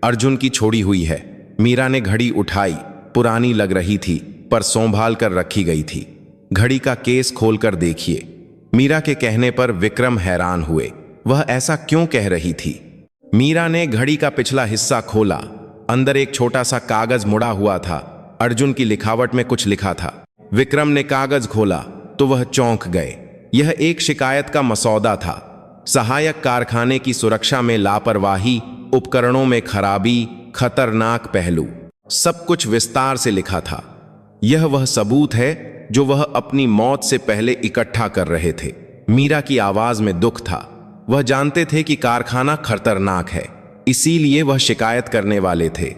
अर्जुन की छोड़ी हुई है। मीरा ने घड़ी उठाई। पुरानी लग रही थी, पर संभाल कर रखी गई थी। घड़ी का केस खोलकर देखिए। मीरा के कहने पर विक्रम हैरान हुए। वह ऐसा क्यों कह रही थी? मीरा ने घड़ी का पिछला हिस्सा खोला। अंदर एक छोटा सा कागज मुड़ा हुआ था। अर्जुन की लिखावट में कुछ लिखा था। विक्रम ने कागज खोला तो वह चौंक गए। यह एक शिकायत का मसौदा था। सहायक कारखाने की सुरक्षा में लापरवाही, उपकरणों में खराबी, खतरनाक पहलू, सब कुछ विस्तार से लिखा था। यह वह सबूत है जो वह अपनी मौत से पहले इकट्ठा कर रहे थे। मीरा की आवाज में दुख था। वह जानते थे कि कारखाना खतरनाक है, इसीलिए वह शिकायत करने वाले थे।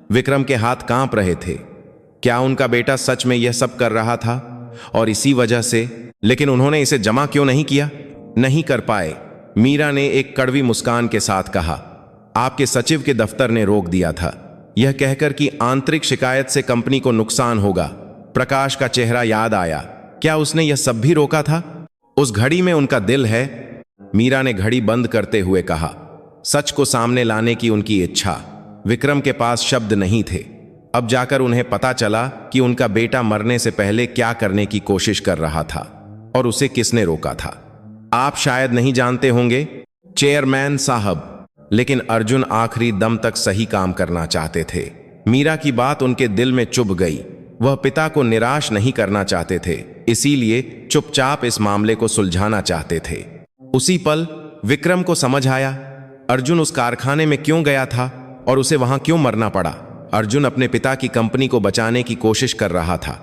विक्रम के हाथ कांप रहे थे। क्या उनका बेटा सच में यह सब कर रहा था? और इसी वजह से, लेकिन उन्होंने इसे जमा क्यों नहीं किया? नहीं कर पाए। मीरा ने एक कड़वी मुस्कान के साथ कहा, आपके सचिव के दफ्तर ने रोक दिया था, यह कहकर कि आंतरिक शिकायत से कंपनी को नुकसान होगा। प्रकाश का चेहरा याद आया। क्या उसने यह सब भी रोका था? उस घड़ी में उनका दिल है। मीरा ने घड़ी बंद करते हुए कहा, सच को सामने लाने की उनकी इच्छा। विक्रम के पास शब्द नहीं थे। अब जाकर उन्हें पता चला कि उनका बेटा मरने से पहले क्या करने की कोशिश कर रहा था और उसे किसने रोका था। आप शायद नहीं जानते होंगे चेयरमैन साहब, लेकिन अर्जुन आखिरी दम तक सही काम करना चाहते थे। मीरा की बात उनके दिल में चुभ गई। वह पिता को निराश नहीं करना चाहते थे, इसीलिए चुपचाप इस मामले को सुलझाना चाहते थे। उसी पल विक्रम को समझ आया, अर्जुन उस कारखाने में क्यों गया था और उसे वहां क्यों मरना पड़ा। अर्जुन अपने पिता की कंपनी को बचाने की कोशिश कर रहा था।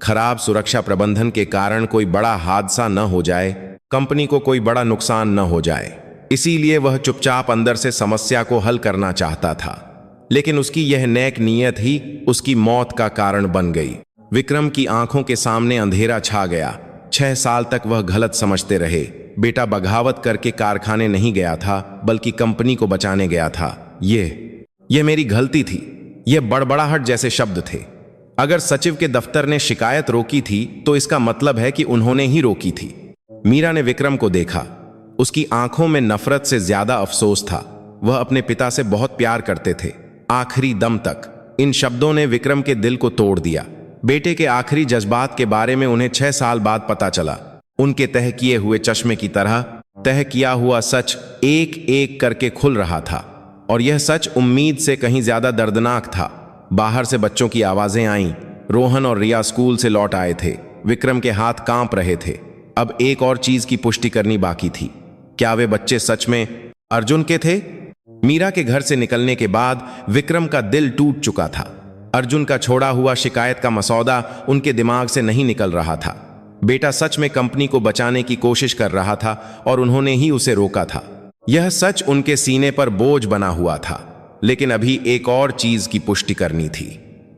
खराब सुरक्षा प्रबंधन के कारण कोई बड़ा हादसा न हो जाए, कंपनी को कोई बड़ा नुकसान न हो जाए, इसीलिए वह चुपचाप अंदर से समस्या को हल करना चाहता था। लेकिन उसकी यह नेक नीयत ही उसकी मौत का कारण बन गई। विक्रम की आंखों के सामने अंधेरा छा गया। 6 साल तक वह गलत समझते रहे। बेटा बगावत करके कारखाने नहीं गया था, बल्कि कंपनी को बचाने गया था। ये मेरी गलती थी। ये बड़बड़ाहट जैसे शब्द थे। अगर सचिव के दफ्तर ने शिकायत रोकी थी तो इसका मतलब है कि उन्होंने ही रोकी थी। मीरा ने विक्रम को देखा। उसकी आंखों में नफरत से ज्यादा अफसोस था। वह अपने पिता से बहुत प्यार करते थे, आखिरी दम तक। इन शब्दों ने विक्रम के दिल को तोड़ दिया। बेटे के आखिरी जज्बात के बारे में उन्हें 6 साल बाद पता चला। उनके तह किए हुए चश्मे की तरह तह किया हुआ सच एक एक करके खुल रहा था, और यह सच उम्मीद से कहीं ज्यादा दर्दनाक था। बाहर से बच्चों की आवाजें आईं। रोहन और रिया स्कूल से लौट आए थे। विक्रम के हाथ कांप रहे थे। अब एक और चीज की पुष्टि करनी बाकी थी। क्या वे बच्चे सच में अर्जुन के थे? मीरा के घर से निकलने के बाद विक्रम का दिल टूट चुका था। अर्जुन का छोड़ा हुआ शिकायत का मसौदा उनके दिमाग से नहीं निकल रहा था। बेटा सच में कंपनी को बचाने की कोशिश कर रहा था और उन्होंने ही उसे रोका था। यह सच उनके सीने पर बोझ बना हुआ था। लेकिन अभी एक और चीज की पुष्टि करनी थी।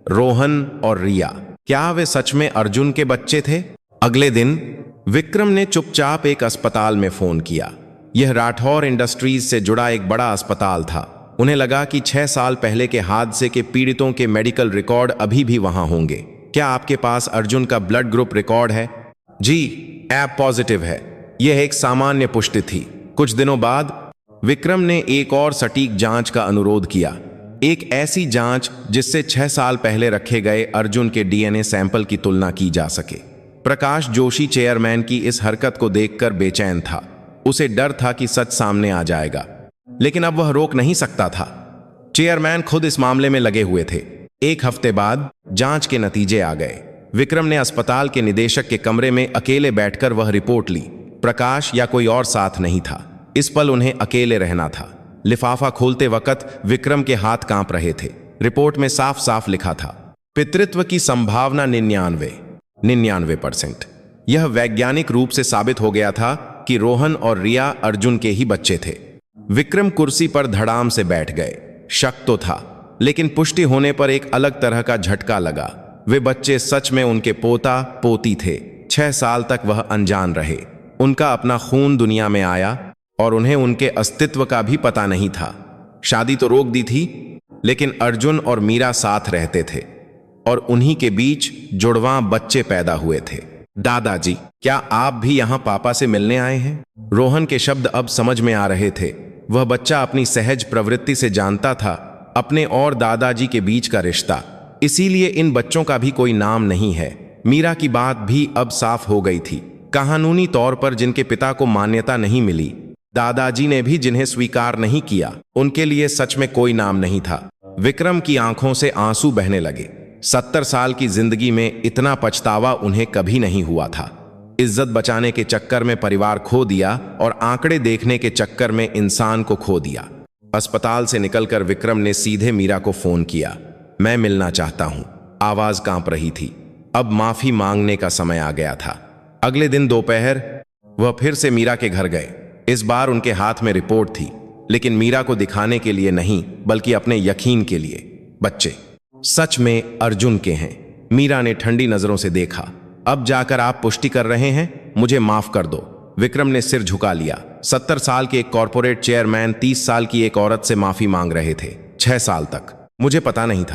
रोहन और रिया, क्या वे सच में अर्जुन के बच्चे थे? अगले दिन विक्रम ने चुपचाप एक अस्पताल में फोन किया। यह राठौर इंडस्ट्रीज से जुड़ा एक बड़ा अस्पताल था। उन्हें लगा कि 6 साल पहले के हादसे के पीड़ितों के मेडिकल रिकॉर्ड अभी भी वहां होंगे। क्या आपके पास अर्जुन का ब्लड ग्रुप रिकॉर्ड है? जी, ऐप पॉजिटिव है। यह एक सामान्य पुष्टि थी। कुछ दिनों बाद विक्रम ने एक और सटीक जांच का अनुरोध किया। एक ऐसी जांच जिससे 6 साल पहले रखे गए अर्जुन के डीएनए सैंपल की तुलना की जा सके। प्रकाश जोशी चेयरमैन की इस हरकत को देखकर बेचैन था। उसे डर था कि सच सामने आ जाएगा, लेकिन अब वह रोक नहीं सकता था। चेयरमैन खुद इस मामले में लगे हुए थे। 1 हफ्ते बाद जांच के नतीजे आ गए। विक्रम ने अस्पताल के निदेशक के कमरे में अकेले बैठकर वह रिपोर्ट ली। प्रकाश या कोई और साथ नहीं था। इस पल उन्हें अकेले रहना था। लिफाफा खोलते वक्त विक्रम के हाथ कांप रहे थे। रिपोर्ट में साफ साफ लिखा था, पितृत्व की संभावना 99%। यह वैज्ञानिक रूप से साबित हो गया था कि रोहन और रिया अर्जुन के ही बच्चे थे। विक्रम कुर्सी पर धड़ाम से बैठ गए। शक तो था, लेकिन पुष्टि होने पर एक अलग तरह का झटका लगा। वे बच्चे सच में उनके पोता पोती थे। 6 साल तक वह अनजान रहे। उनका अपना खून दुनिया में आया और उन्हें उनके अस्तित्व का भी पता नहीं था। शादी तो रोक दी थी, लेकिन अर्जुन और मीरा साथ रहते थे और उन्हीं के बीच जुड़वां बच्चे पैदा हुए थे। दादाजी, क्या आप भी यहां पापा से मिलने आए हैं? रोहन के शब्द अब समझ में आ रहे थे। वह बच्चा अपनी सहज प्रवृत्ति से जानता था अपने और दादाजी के बीच का रिश्ता। इसीलिए इन बच्चों का भी कोई नाम नहीं है। मीरा की बात भी अब साफ हो गई थी। कानूनी तौर पर जिनके पिता को मान्यता नहीं मिली, दादाजी ने भी जिन्हें स्वीकार नहीं किया, उनके लिए सच में कोई नाम नहीं था। विक्रम की आंखों से आंसू बहने लगे। 70 साल की जिंदगी में इतना पछतावा उन्हें कभी नहीं हुआ था। इज्जत बचाने के चक्कर में परिवार खो दिया और आंकड़े देखने के चक्कर में इंसान को खो दिया। अस्पताल से निकलकर विक्रम ने सीधे मीरा को फोन किया। मैं मिलना चाहता हूं। आवाज कांप रही थी। अब माफी मांगने का समय आ गया था। अगले दिन दोपहर वह फिर से मीरा के घर गए। इस बार उनके हाथ में रिपोर्ट थी, लेकिन मीरा को दिखाने के लिए नहीं, बल्कि अपने यकीन के लिए। बच्चे सच में अर्जुन के हैं। मीरा ने ठंडी नजरों से देखा। अब जाकर आप पुष्टि कर रहे हैं? मुझे माफ कर दो। विक्रम ने सिर झुका लिया। 70 साल के एक कॉर्पोरेट चेयरमैन 30 साल की एक औरत से माफी मांग रहे थे। 6 साल तक मुझे पता नहीं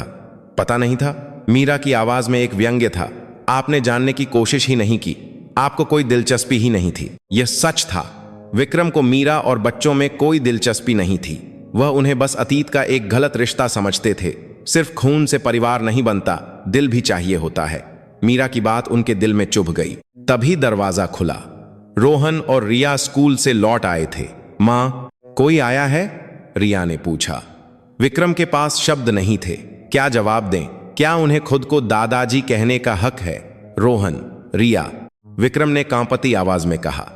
था। मीरा की आवाज में एक व्यंग्य था। आपने जानने की कोशिश ही नहीं की। आपको कोई दिलचस्पी ही नहीं थी। यह सच था। विक्रम को मीरा और बच्चों में कोई दिलचस्पी नहीं थी। वह उन्हें बस अतीत का एक गलत रिश्ता समझते थे। सिर्फ खून से परिवार नहीं बनता, दिल भी चाहिए होता है। मीरा की बात उनके दिल में चुभ गई। तभी दरवाजा खुला। रोहन और रिया स्कूल से लौट आए थे। माँ, कोई आया है? रिया ने पूछा। विक्रम के पास शब्द नहीं थे। क्या जवाब दें? क्या उन्हें खुद को दादाजी कहने का हक है? रोहन, रिया, विक्रम ने कांपती आवाज में कहा।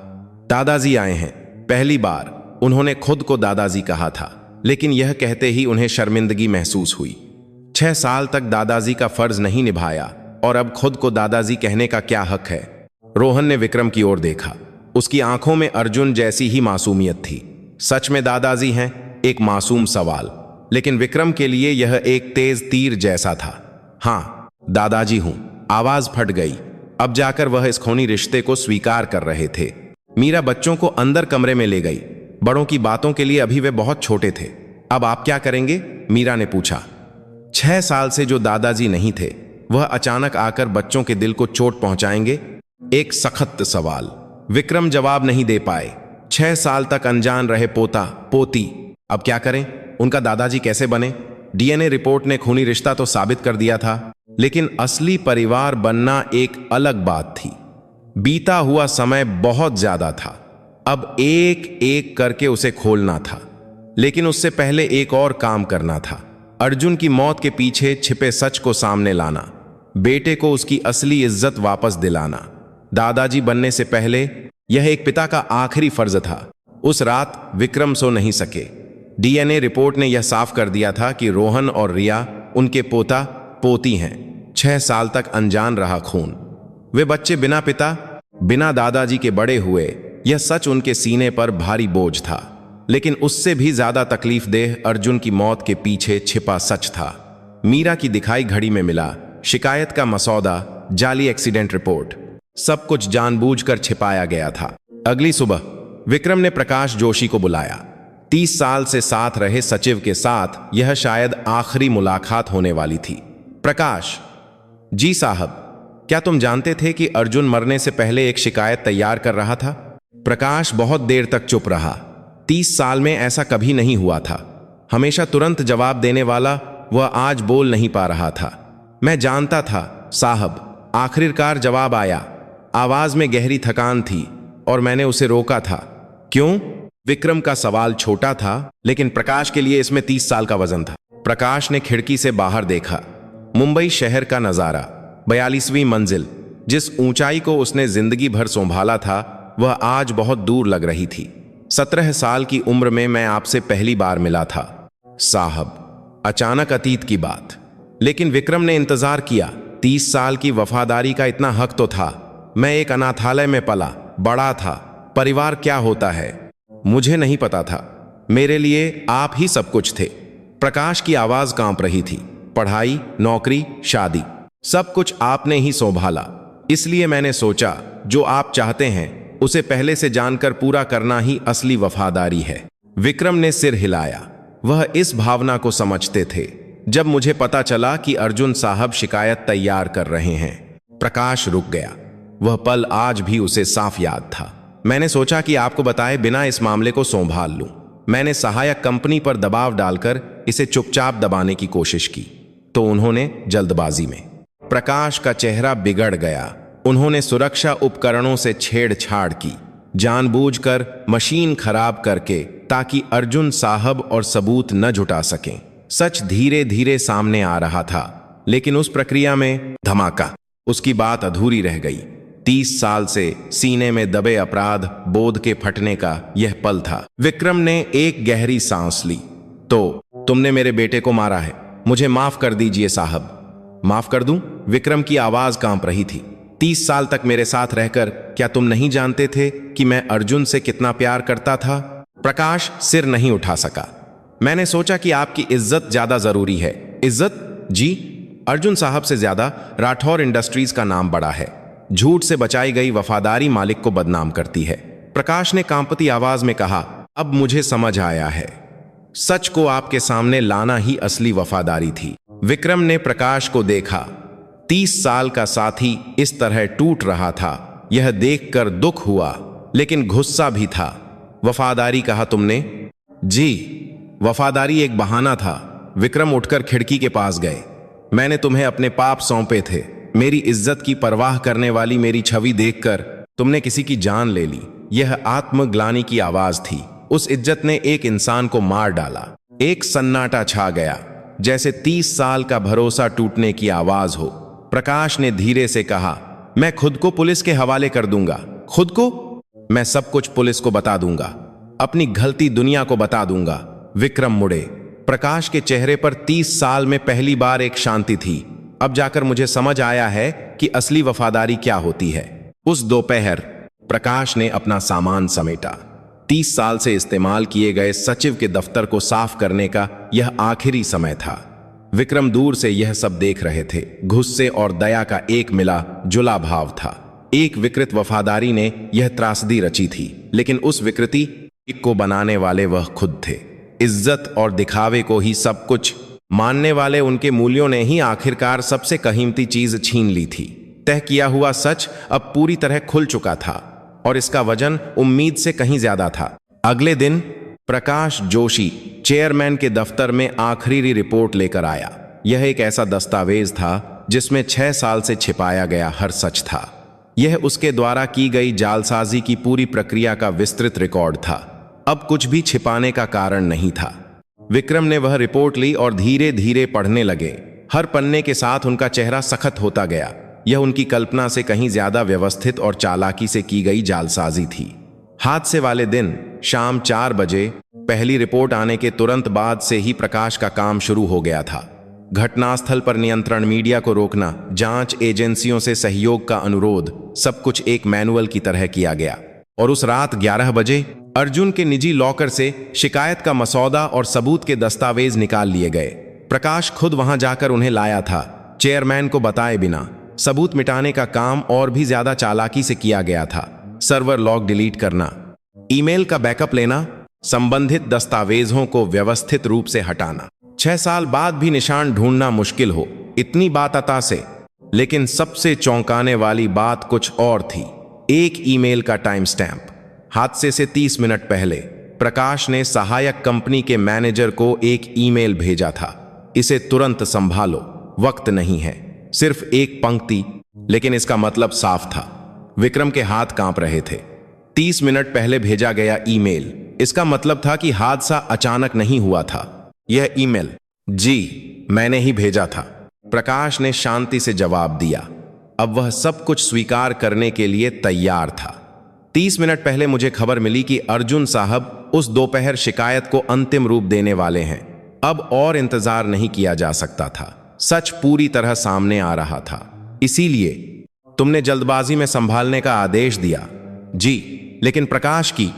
दादाजी आए हैं। पहली बार उन्होंने खुद को दादाजी कहा था, लेकिन यह कहते ही उन्हें शर्मिंदगी महसूस हुई। 6 साल तक दादाजी का फर्ज नहीं निभाया और अब खुद को दादाजी कहने का क्या हक है? रोहन ने विक्रम की ओर देखा। उसकी आंखों में अर्जुन जैसी ही मासूमियत थी। सच में दादाजी हैं? एक मासूम सवाल, लेकिन विक्रम के लिए यह एक तेज तीर जैसा था। हाँ, दादाजी हूं। आवाज फट गई। अब जाकर वह इस खूनी रिश्ते को स्वीकार कर रहे थे। मीरा बच्चों को अंदर कमरे में ले गई। बड़ों की बातों के लिए अभी वे बहुत छोटे थे। अब आप क्या करेंगे? मीरा ने पूछा। 6 साल से जो दादाजी नहीं थे, वह अचानक आकर बच्चों के दिल को चोट पहुंचाएंगे? एक सख्त सवाल। विक्रम जवाब नहीं दे पाए। 6 साल तक अनजान रहे पोता पोती, अब क्या करें? उनका दादाजी कैसे बने? डीएनए रिपोर्ट ने खूनी रिश्ता तो साबित कर दिया था, लेकिन असली परिवार बनना एक अलग बात थी। बीता हुआ समय बहुत ज्यादा था। अब एक एक करके उसे खोलना था, लेकिन उससे पहले एक और काम करना था। अर्जुन की मौत के पीछे छिपे सच को सामने लाना, बेटे को उसकी असली इज्जत वापस दिलाना। दादाजी बनने से पहले यह एक पिता का आखिरी फर्ज था। उस रात विक्रम सो नहीं सके। डीएनए रिपोर्ट ने यह साफ कर दिया था कि रोहन और रिया उनके पोता पोती हैं। 6 साल तक अनजान रहा खून। वे बच्चे बिना पिता बिना दादाजी के बड़े हुए। यह सच उनके सीने पर भारी बोझ था, लेकिन उससे भी ज्यादा तकलीफ देह अर्जुन की मौत के पीछे छिपा सच था। मीरा की दिखाई घड़ी में मिला। शिकायत का मसौदा, जाली एक्सीडेंट रिपोर्ट, सब कुछ जानबूझकर छिपाया गया था। अगली सुबह विक्रम ने प्रकाश जोशी को बुलाया। 30 साल से साथ रहे सचिव के साथ यह शायद आखिरी मुलाकात होने वाली थी। प्रकाश जी साहब, क्या तुम जानते थे कि अर्जुन मरने से पहले एक शिकायत तैयार कर रहा था? प्रकाश बहुत देर तक चुप रहा। 30 साल में ऐसा कभी नहीं हुआ था। हमेशा तुरंत जवाब देने वाला वह आज बोल नहीं पा रहा था। मैं जानता था साहब, आखिरकार जवाब आया। आवाज में गहरी थकान थी और मैंने उसे रोका था। क्यों? विक्रम का सवाल छोटा था, लेकिन प्रकाश के लिए इसमें 30 साल का वजन था। प्रकाश ने खिड़की से बाहर देखा। मुंबई शहर का नजारा, 42वीं मंजिल। जिस ऊंचाई को उसने जिंदगी भर संभाला था, वह आज बहुत दूर लग रही थी। 17 साल की उम्र में मैं आपसे पहली बार मिला था साहब। अचानक अतीत की बात। लेकिन विक्रम ने इंतजार किया। 30 साल की वफादारी का इतना हक तो था। मैं एक अनाथालय में पला बड़ा था। परिवार क्या होता है मुझे नहीं पता था। मेरे लिए आप ही सब कुछ थे। प्रकाश की आवाज कांप रही थी। पढ़ाई, नौकरी, शादी, सब कुछ आपने ही संभाला। इसलिए मैंने सोचा, जो आप चाहते हैं उसे पहले से जानकर पूरा करना ही असली वफादारी है। विक्रम ने सिर हिलाया। वह इस भावना को समझते थे। जब मुझे पता चला कि अर्जुन साहब शिकायत तैयार कर रहे हैं, प्रकाश रुक गया। वह पल आज भी उसे साफ याद था। मैंने सोचा कि आपको बताए बिना इस मामले को संभाल लूं। मैंने सहायक कंपनी पर दबाव डालकर इसे चुपचाप दबाने की कोशिश की, तो उन्होंने जल्दबाजी में। प्रकाश का चेहरा बिगड़ गया। उन्होंने सुरक्षा उपकरणों से छेड़छाड़ की, जानबूझकर मशीन खराब करके, ताकि अर्जुन साहब और सबूत न जुटा सकें। सच धीरे धीरे सामने आ रहा था, लेकिन उस प्रक्रिया में धमाका। उसकी बात अधूरी रह गई। 30 साल से सीने में दबे अपराध बोध के फटने का यह पल था। विक्रम ने एक गहरी सांस ली। तो तुमने मेरे बेटे को मारा है। मुझे माफ कर दीजिए साहब। माफ कर दूं? विक्रम की आवाज कांप रही थी। 30 साल तक मेरे साथ रहकर क्या तुम नहीं जानते थे कि मैं अर्जुन से कितना प्यार करता था? प्रकाश सिर नहीं उठा सका। मैंने सोचा कि आपकी इज्जत ज्यादा जरूरी है। इज्जत? जी, अर्जुन साहब से ज्यादा राठौर इंडस्ट्रीज का नाम बड़ा है। झूठ से बचाई गई वफादारी मालिक को बदनाम करती है। प्रकाश ने कांपती आवाज में कहा, अब मुझे समझ आया है। सच को आपके सामने लाना ही असली वफादारी थी। विक्रम ने प्रकाश को देखा। 30 साल का साथी इस तरह टूट रहा था। यह देखकर दुख हुआ, लेकिन गुस्सा भी था। वफादारी कहा तुमने? जी, वफादारी एक बहाना था। विक्रम उठकर खिड़की के पास गए। मैंने तुम्हें अपने पाप सौंपे थे। मेरी इज्जत की परवाह करने वाली मेरी छवि देखकर तुमने किसी की जान ले ली। यह आत्मग्लानि की आवाज थी। उस इज्जत ने एक इंसान को मार डाला। एक सन्नाटा छा गया, जैसे 30 साल का भरोसा टूटने की आवाज हो। प्रकाश ने धीरे से कहा, मैं खुद को पुलिस के हवाले कर दूंगा। खुद को? मैं सब कुछ पुलिस को बता दूंगा। अपनी गलती दुनिया को बता दूंगा। विक्रम मुड़े। प्रकाश के चेहरे पर 30 साल में पहली बार एक शांति थी। अब जाकर मुझे समझ आया है कि असली वफादारी क्या होती है। उस दोपहर प्रकाश ने अपना सामान समेटा। 30 साल से इस्तेमाल किए गए सचिव के दफ्तर को साफ करने का यह आखिरी समय था। विक्रम दूर से यह सब देख रहे थे। गुस्से और दया का एक मिला जुला भाव था। एक विकृत वफादारी ने यह त्रासदी रची थी, लेकिन उस विकृति को बनाने वाले वह खुद थे। इज्जत और दिखावे को ही सब कुछ मानने वाले उनके मूल्यों ने ही आखिरकार सबसे कीमती चीज छीन ली थी। तय किया हुआ सच अब पूरी तरह खुल चुका था और इसका वजन उम्मीद से कहीं ज्यादा था। अगले दिन प्रकाश जोशी चेयरमैन के दफ्तर में आखिरी रिपोर्ट लेकर आया। यह एक ऐसा दस्तावेज था जिसमें 6 साल से छिपाया गया हर सच था। यह उसके द्वारा की गई जालसाजी की पूरी प्रक्रिया का विस्तृत रिकॉर्ड था। अब कुछ भी छिपाने का कारण नहीं था। विक्रम ने वह रिपोर्ट ली और धीरे धीरे पढ़ने लगे। हर पन्ने के साथ उनका चेहरा सख्त होता गया। यह उनकी कल्पना से कहीं ज्यादा व्यवस्थित और चालाकी से की गई जालसाजी थी। हादसे वाले दिन शाम 4 बजे पहली रिपोर्ट आने के तुरंत बाद से ही प्रकाश का काम शुरू हो गया था। घटनास्थल पर नियंत्रण, मीडिया को रोकना, जांच एजेंसियों से सहयोग का अनुरोध, सब कुछ एक मैनुअल की तरह किया गया। और उस रात 11 बजे अर्जुन के निजी लॉकर से शिकायत का मसौदा और सबूत के दस्तावेज निकाल लिए गए। प्रकाश खुद वहां जाकर उन्हें लाया था, चेयरमैन को बताए बिना। सबूत मिटाने का काम और भी ज्यादा चालाकी से किया गया था। सर्वर लॉग डिलीट करना, ईमेल का बैकअप लेना, संबंधित दस्तावेजों को व्यवस्थित रूप से हटाना। 6 साल बाद भी निशान ढूंढना मुश्किल हो, इतनी बात अता से। लेकिन सबसे चौंकाने वाली बात कुछ और थी। एक ईमेल का टाइम स्टैंप। हादसे से 30 मिनट पहले प्रकाश ने सहायक कंपनी के मैनेजर को एक ईमेल भेजा था। इसे तुरंत संभालो, वक्त नहीं है। सिर्फ एक पंक्ति, लेकिन इसका मतलब साफ था। विक्रम के हाथ कांप रहे थे। 30 मिनट पहले भेजा गया ईमेल, इसका मतलब था कि हादसा अचानक नहीं हुआ था। यह ईमेल, जी मैंने ही भेजा था, प्रकाश ने शांति से जवाब दिया। अब वह सब कुछ स्वीकार करने के लिए तैयार था। 30 मिनट पहले मुझे खबर मिली कि अर्जुन साहब उस दोपहर शिकायत को अंतिम रूप देने वाले हैं। अब और इंतजार नहीं किया जा सकता था। सच पूरी तरह सामने आ रहा था। इसीलिए तुमने जल्दबाजी में संभालने का आदेश दिया। जी, लेकिन प्रकाश की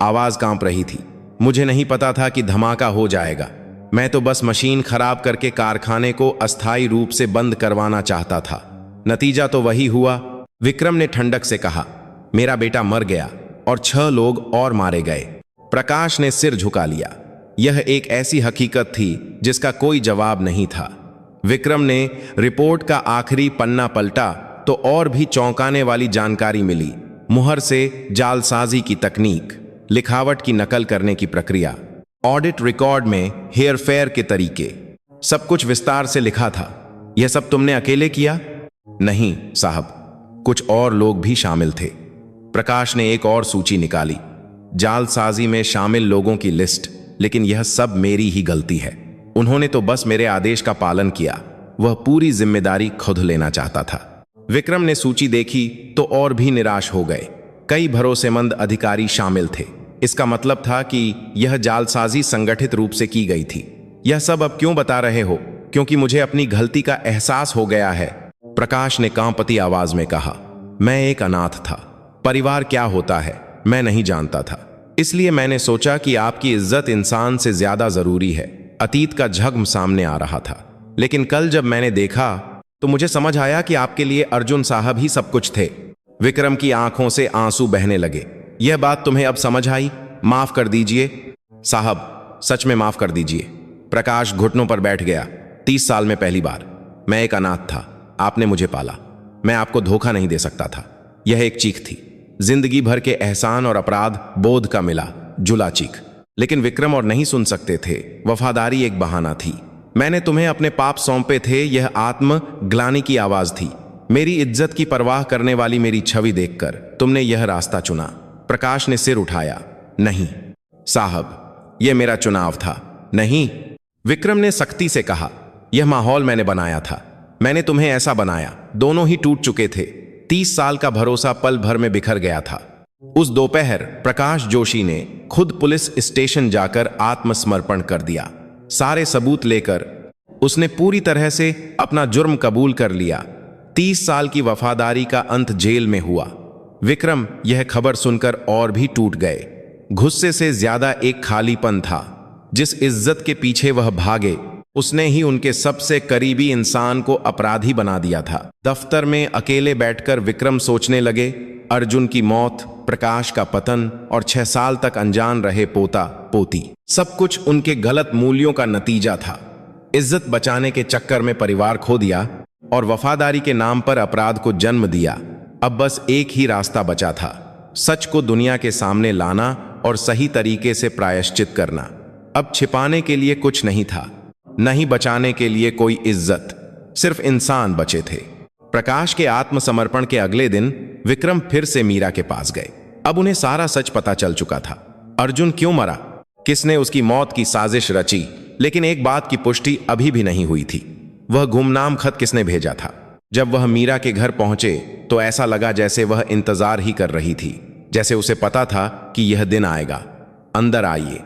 आवाज कांप रही थी। मुझे नहीं पता था कि धमाका हो जाएगा। मैं तो बस मशीन खराब करके कारखाने को अस्थायी रूप से बंद करवाना चाहता था। नतीजा तो वही हुआ। विक्रम ने ठंडक से कहा, मेरा बेटा मर गया और 6 लोग और मारे गए। प्रकाश ने सिर झुका लिया। यह एक ऐसी हकीकत थी जिसका कोई जवाब नहीं था। विक्रम ने रिपोर्ट का आखिरी पन्ना पलटा तो और भी चौंकाने वाली जानकारी मिली। मुहर से जालसाजी की तकनीक, लिखावट की नकल करने की प्रक्रिया, ऑडिट रिकॉर्ड में हेरफेर के तरीके, सब कुछ विस्तार से लिखा था। यह सब तुमने अकेले किया? नहीं साहब, कुछ और लोग भी शामिल थे। प्रकाश ने एक और सूची निकाली, जालसाजी में शामिल लोगों की लिस्ट। लेकिन यह सब मेरी ही गलती है। उन्होंने तो बस मेरे आदेश का पालन किया। वह पूरी जिम्मेदारी खुद लेना चाहता था। विक्रम ने सूची देखी तो और भी निराश हो गए। कई भरोसेमंद अधिकारी शामिल थे। इसका मतलब था कि यह जालसाजी संगठित रूप से की गई थी। यह सब अब क्यों बता रहे हो? क्योंकि मुझे अपनी गलती का एहसास हो गया है, प्रकाश ने कांपती आवाज में कहा। मैं एक अनाथ था। परिवार क्या होता है मैं नहीं जानता था। इसलिए मैंने सोचा कि आपकी इज्जत इंसान से ज्यादा जरूरी है। अतीत का झग्म सामने आ रहा था। लेकिन कल जब मैंने देखा तो मुझे समझ आया कि आपके लिए अर्जुन साहब ही सब कुछ थे। विक्रम की आंखों से आंसू बहने लगे। यह बात तुम्हें अब समझ आई? माफ कर दीजिए साहब, सच में माफ कर दीजिए। प्रकाश घुटनों पर बैठ गया। 30 साल में पहली बार मैं एक अनाथ था। आपने मुझे पाला। मैं आपको धोखा नहीं दे सकता था। यह एक चीख थी, जिंदगी भर के एहसान और अपराध बोध का मिला जुला चीख। लेकिन विक्रम और नहीं सुन सकते थे। वफादारी एक बहाना थी। मैंने तुम्हें अपने पाप सौंपे थे। यह आत्म ग्लानि की आवाज थी। मेरी इज्जत की परवाह करने वाली मेरी छवि देखकर तुमने यह रास्ता चुना। प्रकाश ने सिर उठाया। नहीं साहब, यह मेरा चुनाव था। नहीं, विक्रम ने सख्ती से कहा। यह माहौल मैंने बनाया था। मैंने तुम्हें ऐसा बनाया। दोनों ही टूट चुके थे। 30 साल का भरोसा पल भर में बिखर गया था। उस दोपहर प्रकाश जोशी ने खुद पुलिस स्टेशन जाकर आत्मसमर्पण कर दिया। सारे सबूत लेकर उसने पूरी तरह से अपना जुर्म कबूल कर लिया। 30 साल की वफादारी का अंत जेल में हुआ। विक्रम यह खबर सुनकर और भी टूट गए। गुस्से से ज्यादा एक खालीपन था। जिस इज्जत के पीछे वह भागे, उसने ही उनके सबसे करीबी इंसान को अपराधी बना दिया था। दफ्तर में अकेले बैठकर विक्रम सोचने लगे, अर्जुन की मौत, प्रकाश का पतन और 6 साल तक अनजान रहे पोता पोती, सब कुछ उनके गलत मूल्यों का नतीजा था। इज्जत बचाने के चक्कर में परिवार खो दिया और वफादारी के नाम पर अपराध को जन्म दिया। अब बस एक ही रास्ता बचा था, सच को दुनिया के सामने लाना और सही तरीके से प्रायश्चित करना। अब छिपाने के लिए कुछ नहीं था, नहीं बचाने के लिए कोई इज्जत, सिर्फ इंसान बचे थे। प्रकाश के आत्मसमर्पण के अगले दिन विक्रम फिर से मीरा के पास गए। अब उन्हें सारा सच पता चल चुका था। अर्जुन क्यों मरा, किसने उसकी मौत की साजिश रची, लेकिन एक बात की पुष्टि अभी भी नहीं हुई थी। वह गुमनाम खत किसने भेजा था। जब वह मीरा के घर पहुंचे तो ऐसा लगा जैसे वह इंतजार ही कर रही थी, जैसे उसे पता था कि यह दिन आएगा। अंदर आइए।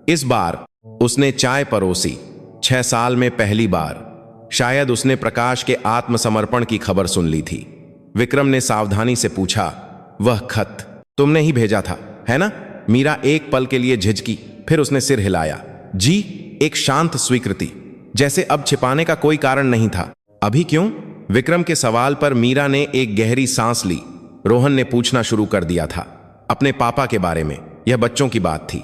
इस बार उसने चाय परोसी। 6 साल में पहली बार शायद उसने प्रकाश के आत्मसमर्पण की खबर सुन ली थी। विक्रम ने सावधानी से पूछा, वह खत तुमने ही भेजा था, है ना? मीरा एक पल के लिए झिझकी, फिर उसने सिर हिलाया। जी। एक शांत स्वीकृति, जैसे अब छिपाने का कोई कारण नहीं था। अभी क्यों? विक्रम के सवाल पर मीरा ने एक गहरी सांस ली। रोहन ने पूछना शुरू कर दिया था अपने पापा के बारे में। यह बच्चों की बात थी।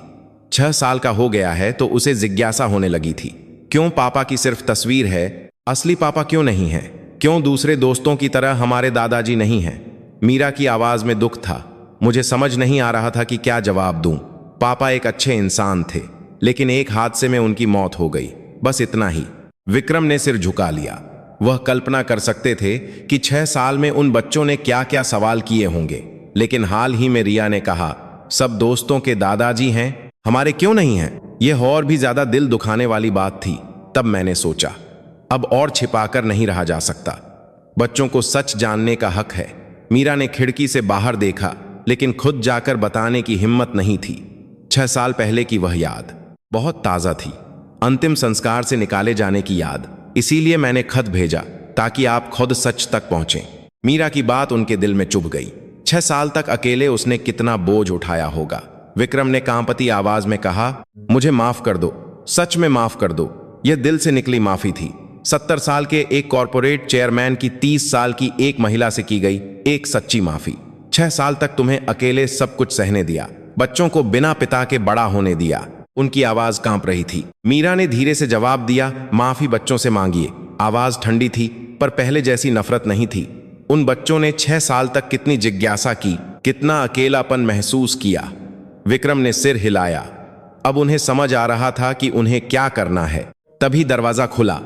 6 साल का हो गया है तो उसे जिज्ञासा होने लगी थी। क्यों पापा की सिर्फ तस्वीर है, असली पापा क्यों नहीं है? क्यों दूसरे दोस्तों की तरह हमारे दादाजी नहीं हैं? मीरा की आवाज में दुख था। मुझे समझ नहीं आ रहा था कि क्या जवाब दूं। पापा एक अच्छे इंसान थे, लेकिन एक हादसे में उनकी मौत हो गई, बस इतना ही। विक्रम ने सिर झुका लिया। वह कल्पना कर सकते थे कि 6 साल में उन बच्चों ने क्या क्या सवाल किए होंगे, लेकिन हाल ही में रिया ने कहा, सब दोस्तों के दादाजी हैं, हमारे क्यों नहीं हैं? यह और भी ज्यादा दिल दुखाने वाली बात थी। तब मैंने सोचा, अब और छिपाकर नहीं रहा जा सकता। बच्चों को सच जानने का हक है। मीरा ने खिड़की से बाहर देखा, लेकिन खुद जाकर बताने की हिम्मत नहीं थी। 6 साल पहले की वह याद बहुत ताजा थी, अंतिम संस्कार से निकाले जाने की याद। इसीलिए मैंने खत भेजा ताकि आप खुद सच तक पहुंचें। मीरा की बात उनके दिल में चुभ गई। 6 साल तक अकेले उसने कितना बोझ उठाया होगा। विक्रम ने कांपती आवाज में कहा, मुझे माफ कर दो, सच में माफ कर दो। यह दिल से निकली माफी थी। 70 साल के एक कॉरपोरेट चेयरमैन की 30 साल की एक महिला से की गई एक सच्ची माफी। 6 साल तक तुम्हें अकेले सब कुछ सहने दिया, बच्चों को बिना पिता के बड़ा होने दिया। उनकी आवाज कांप रही थी। मीरा ने धीरे से जवाब दिया, माफी बच्चों से मांगिए। आवाज ठंडी थी, पर पहले जैसी नफरत नहीं थी। उन बच्चों ने 6 साल तक कितनी जिज्ञासा की, कितना अकेलापन महसूस किया। विक्रम ने सिर हिलाया। अब उन्हें समझ आ रहा था कि उन्हें क्या करना है। तभी दरवाजा खुला।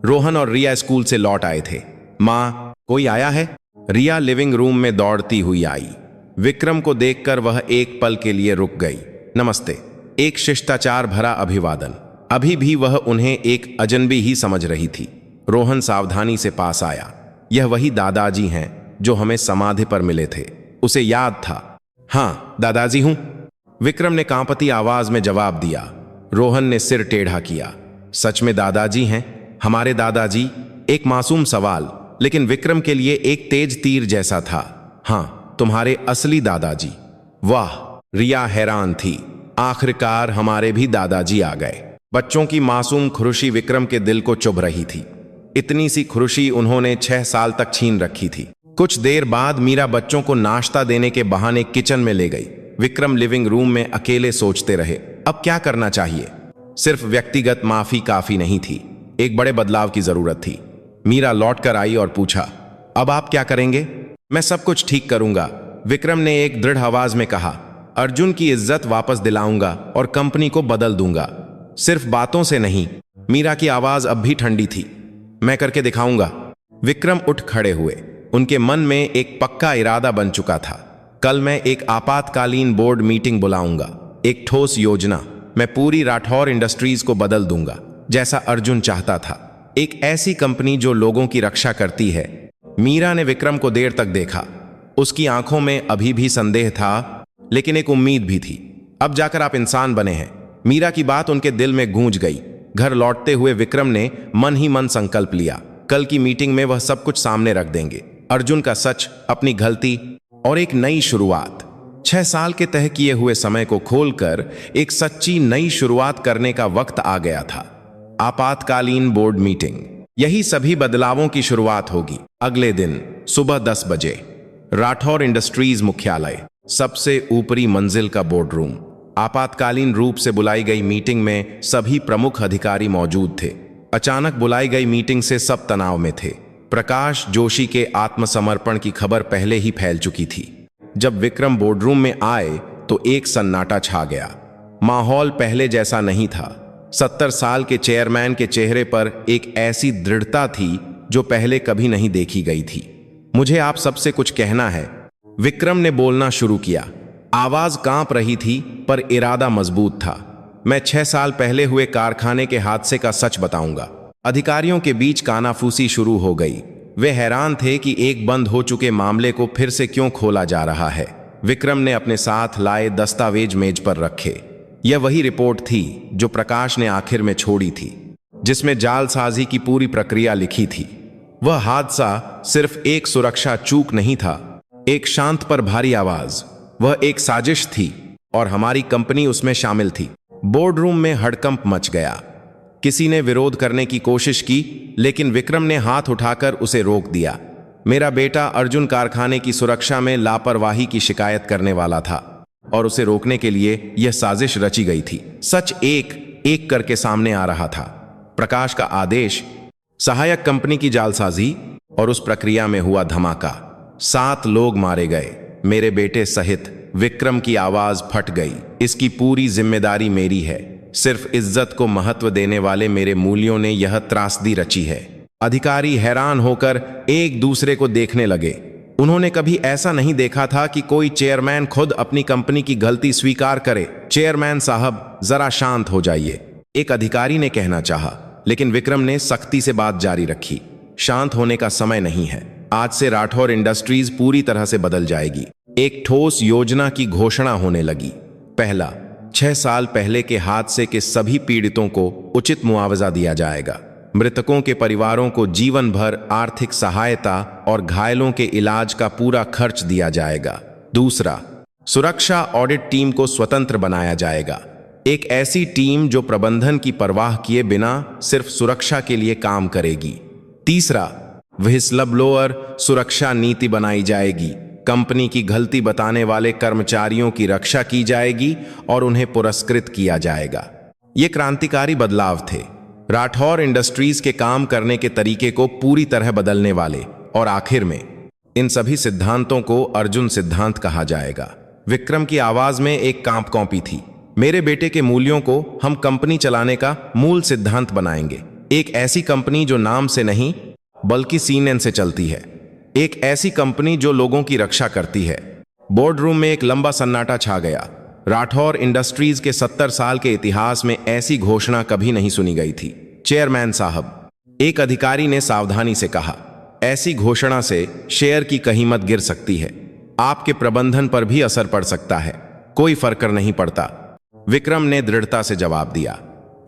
रोहन और रिया स्कूल से लौट आए थे। माँ, कोई आया है? रिया लिविंग रूम में दौड़ती हुई आई। विक्रम को देखकर वह एक पल के लिए रुक गई। नमस्ते, एक शिष्टाचार भरा अभिवादन। अभी भी वह उन्हें एक अजनबी ही समझ रही थी। रोहन सावधानी से पास आया। यह वही दादाजी हैं जो हमें समाधि पर मिले थे। उसे याद था। हाँ, दादाजी हूं, विक्रम ने कांपती आवाज में जवाब दिया। रोहन ने सिर टेढ़ा किया। सच में दादाजी हैं? हमारे दादाजी? एक मासूम सवाल, लेकिन विक्रम के लिए एक तेज तीर जैसा था। हाँ, तुम्हारे असली दादाजी। वाह, रिया हैरान थी। आखिरकार हमारे भी दादाजी आ गए। बच्चों की मासूम खुशी विक्रम के दिल को चुभ रही थी। इतनी सी खुशी उन्होंने 6 साल तक छीन रखी थी। कुछ देर बाद मीरा बच्चों को नाश्ता देने के बहाने किचन में ले गई। विक्रम लिविंग रूम में अकेले सोचते रहे, अब क्या करना चाहिए। सिर्फ व्यक्तिगत माफी काफी नहीं थी, एक बड़े बदलाव की जरूरत थी। मीरा लौट कर आई और पूछा, अब आप क्या करेंगे? मैं सब कुछ ठीक करूंगा, विक्रम ने एक दृढ़ आवाज में कहा। अर्जुन की इज्जत वापस दिलाऊंगा और कंपनी को बदल दूंगा, सिर्फ बातों से नहीं। मीरा की आवाज अब भी ठंडी थी। मैं करके दिखाऊंगा। विक्रम उठ खड़े हुए। उनके मन में एक पक्का इरादा बन चुका था। कल मैं एक आपातकालीन बोर्ड मीटिंग बुलाऊंगा, एक ठोस योजना। मैं पूरी राठौर इंडस्ट्रीज को बदल दूंगा, जैसा अर्जुन चाहता था। एक ऐसी कंपनी जो लोगों की रक्षा करती है। मीरा ने विक्रम को देर तक देखा। उसकी आंखों में अभी भी संदेह था, लेकिन एक उम्मीद भी थी। अब जाकर आप इंसान बने हैं। मीरा की बात उनके दिल में गूंज गई। घर लौटते हुए विक्रम ने मन ही मन संकल्प लिया, कल की मीटिंग में वह सब कुछ सामने रख देंगे। अर्जुन का सच, अपनी गलती और एक नई शुरुआत। 6 साल के तय किए हुए समय को खोलकर एक सच्ची नई शुरुआत करने का वक्त आ गया था। आपातकालीन बोर्ड मीटिंग, यही सभी बदलावों की शुरुआत होगी। अगले दिन सुबह 10 बजे राठौर इंडस्ट्रीज मुख्यालय, सबसे ऊपरी मंजिल का बोर्ड रूम। आपातकालीन रूप से बुलाई गई मीटिंग में सभी प्रमुख अधिकारी मौजूद थे। अचानक बुलाई गई मीटिंग से सब तनाव में थे। प्रकाश जोशी के आत्मसमर्पण की खबर पहले ही फैल चुकी थी। जब विक्रम बोर्डरूम में आए तो एक सन्नाटा छा गया। माहौल पहले जैसा नहीं था। 70 साल के चेयरमैन के चेहरे पर एक ऐसी दृढ़ता थी जो पहले कभी नहीं देखी गई थी। मुझे आप सबसे कुछ कहना है, विक्रम ने बोलना शुरू किया। आवाज कांप रही थी पर इरादा मजबूत था। मैं 6 साल पहले हुए कारखाने के हादसे का सच बताऊंगा। अधिकारियों के बीच कानाफूसी शुरू हो गई। वे हैरान थे कि एक बंद हो चुके मामले को फिर से क्यों खोला जा रहा है। विक्रम ने अपने साथ लाए दस्तावेज मेज पर रखे। यह वही रिपोर्ट थी जो प्रकाश ने आखिर में छोड़ी थी, जिसमें जालसाजी की पूरी प्रक्रिया लिखी थी। वह हादसा सिर्फ एक सुरक्षा चूक नहीं था, एक शांत पर भारी आवाज। वह एक साजिश थी और हमारी कंपनी उसमें शामिल थी। बोर्डरूम में हड़कंप मच गया। किसी ने विरोध करने की कोशिश की, लेकिन विक्रम ने हाथ उठाकर उसे रोक दिया। मेरा बेटा अर्जुन कारखाने की सुरक्षा में लापरवाही की शिकायत करने वाला था और उसे रोकने के लिए यह साजिश रची गई थी। सच एक एक करके सामने आ रहा था। प्रकाश का आदेश, सहायक कंपनी की जालसाजी और उस प्रक्रिया में हुआ धमाका। 7 लोग मारे गए, मेरे बेटे सहित। विक्रम की आवाज फट गई। इसकी पूरी जिम्मेदारी मेरी है। सिर्फ इज्जत को महत्व देने वाले मेरे मूल्यों ने यह त्रासदी रची है। अधिकारी हैरान होकर एक दूसरे को देखने लगे। उन्होंने कभी ऐसा नहीं देखा था कि कोई चेयरमैन खुद अपनी कंपनी की गलती स्वीकार करे। चेयरमैन साहब, जरा शांत हो जाइए, एक अधिकारी ने कहना चाहा, लेकिन विक्रम ने सख्ती से बात जारी रखी। शांत होने का समय नहीं है। आज से राठौर इंडस्ट्रीज पूरी तरह से बदल जाएगी। एक ठोस योजना की घोषणा होने लगी। पहला, 6 साल पहले के हादसे के सभी पीड़ितों को उचित मुआवजा दिया जाएगा। मृतकों के परिवारों को जीवन भर आर्थिक सहायता और घायलों के इलाज का पूरा खर्च दिया जाएगा। दूसरा, सुरक्षा ऑडिट टीम को स्वतंत्र बनाया जाएगा। एक ऐसी टीम जो प्रबंधन की परवाह किए बिना सिर्फ सुरक्षा के लिए काम करेगी। तीसरा, व्हिसलब्लोअर सुरक्षा नीति बनाई जाएगी। कंपनी की गलती बताने वाले कर्मचारियों की रक्षा की जाएगी और उन्हें पुरस्कृत किया जाएगा। ये क्रांतिकारी बदलाव थे, राठौर इंडस्ट्रीज के काम करने के तरीके को पूरी तरह बदलने वाले। और आखिर में इन सभी सिद्धांतों को अर्जुन सिद्धांत कहा जाएगा। विक्रम की आवाज में एक कांप कौपी थी। मेरे बेटे के मूल्यों को हम कंपनी चलाने का मूल सिद्धांत बनाएंगे। एक ऐसी कंपनी जो नाम से नहीं बल्कि सीने से चलती है। एक ऐसी कंपनी जो लोगों की रक्षा करती है। बोर्ड रूम में एक लंबा सन्नाटा छा गया। राठौर इंडस्ट्रीज के 70 साल के इतिहास में ऐसी घोषणा कभी नहीं सुनी गई थी। चेयरमैन साहब, एक अधिकारी ने सावधानी से कहा, ऐसी घोषणा से शेयर की कीमत गिर सकती है। आपके प्रबंधन पर भी असर पड़ सकता है। कोई फर्क नहीं पड़ता, विक्रम ने दृढ़ता से जवाब दिया।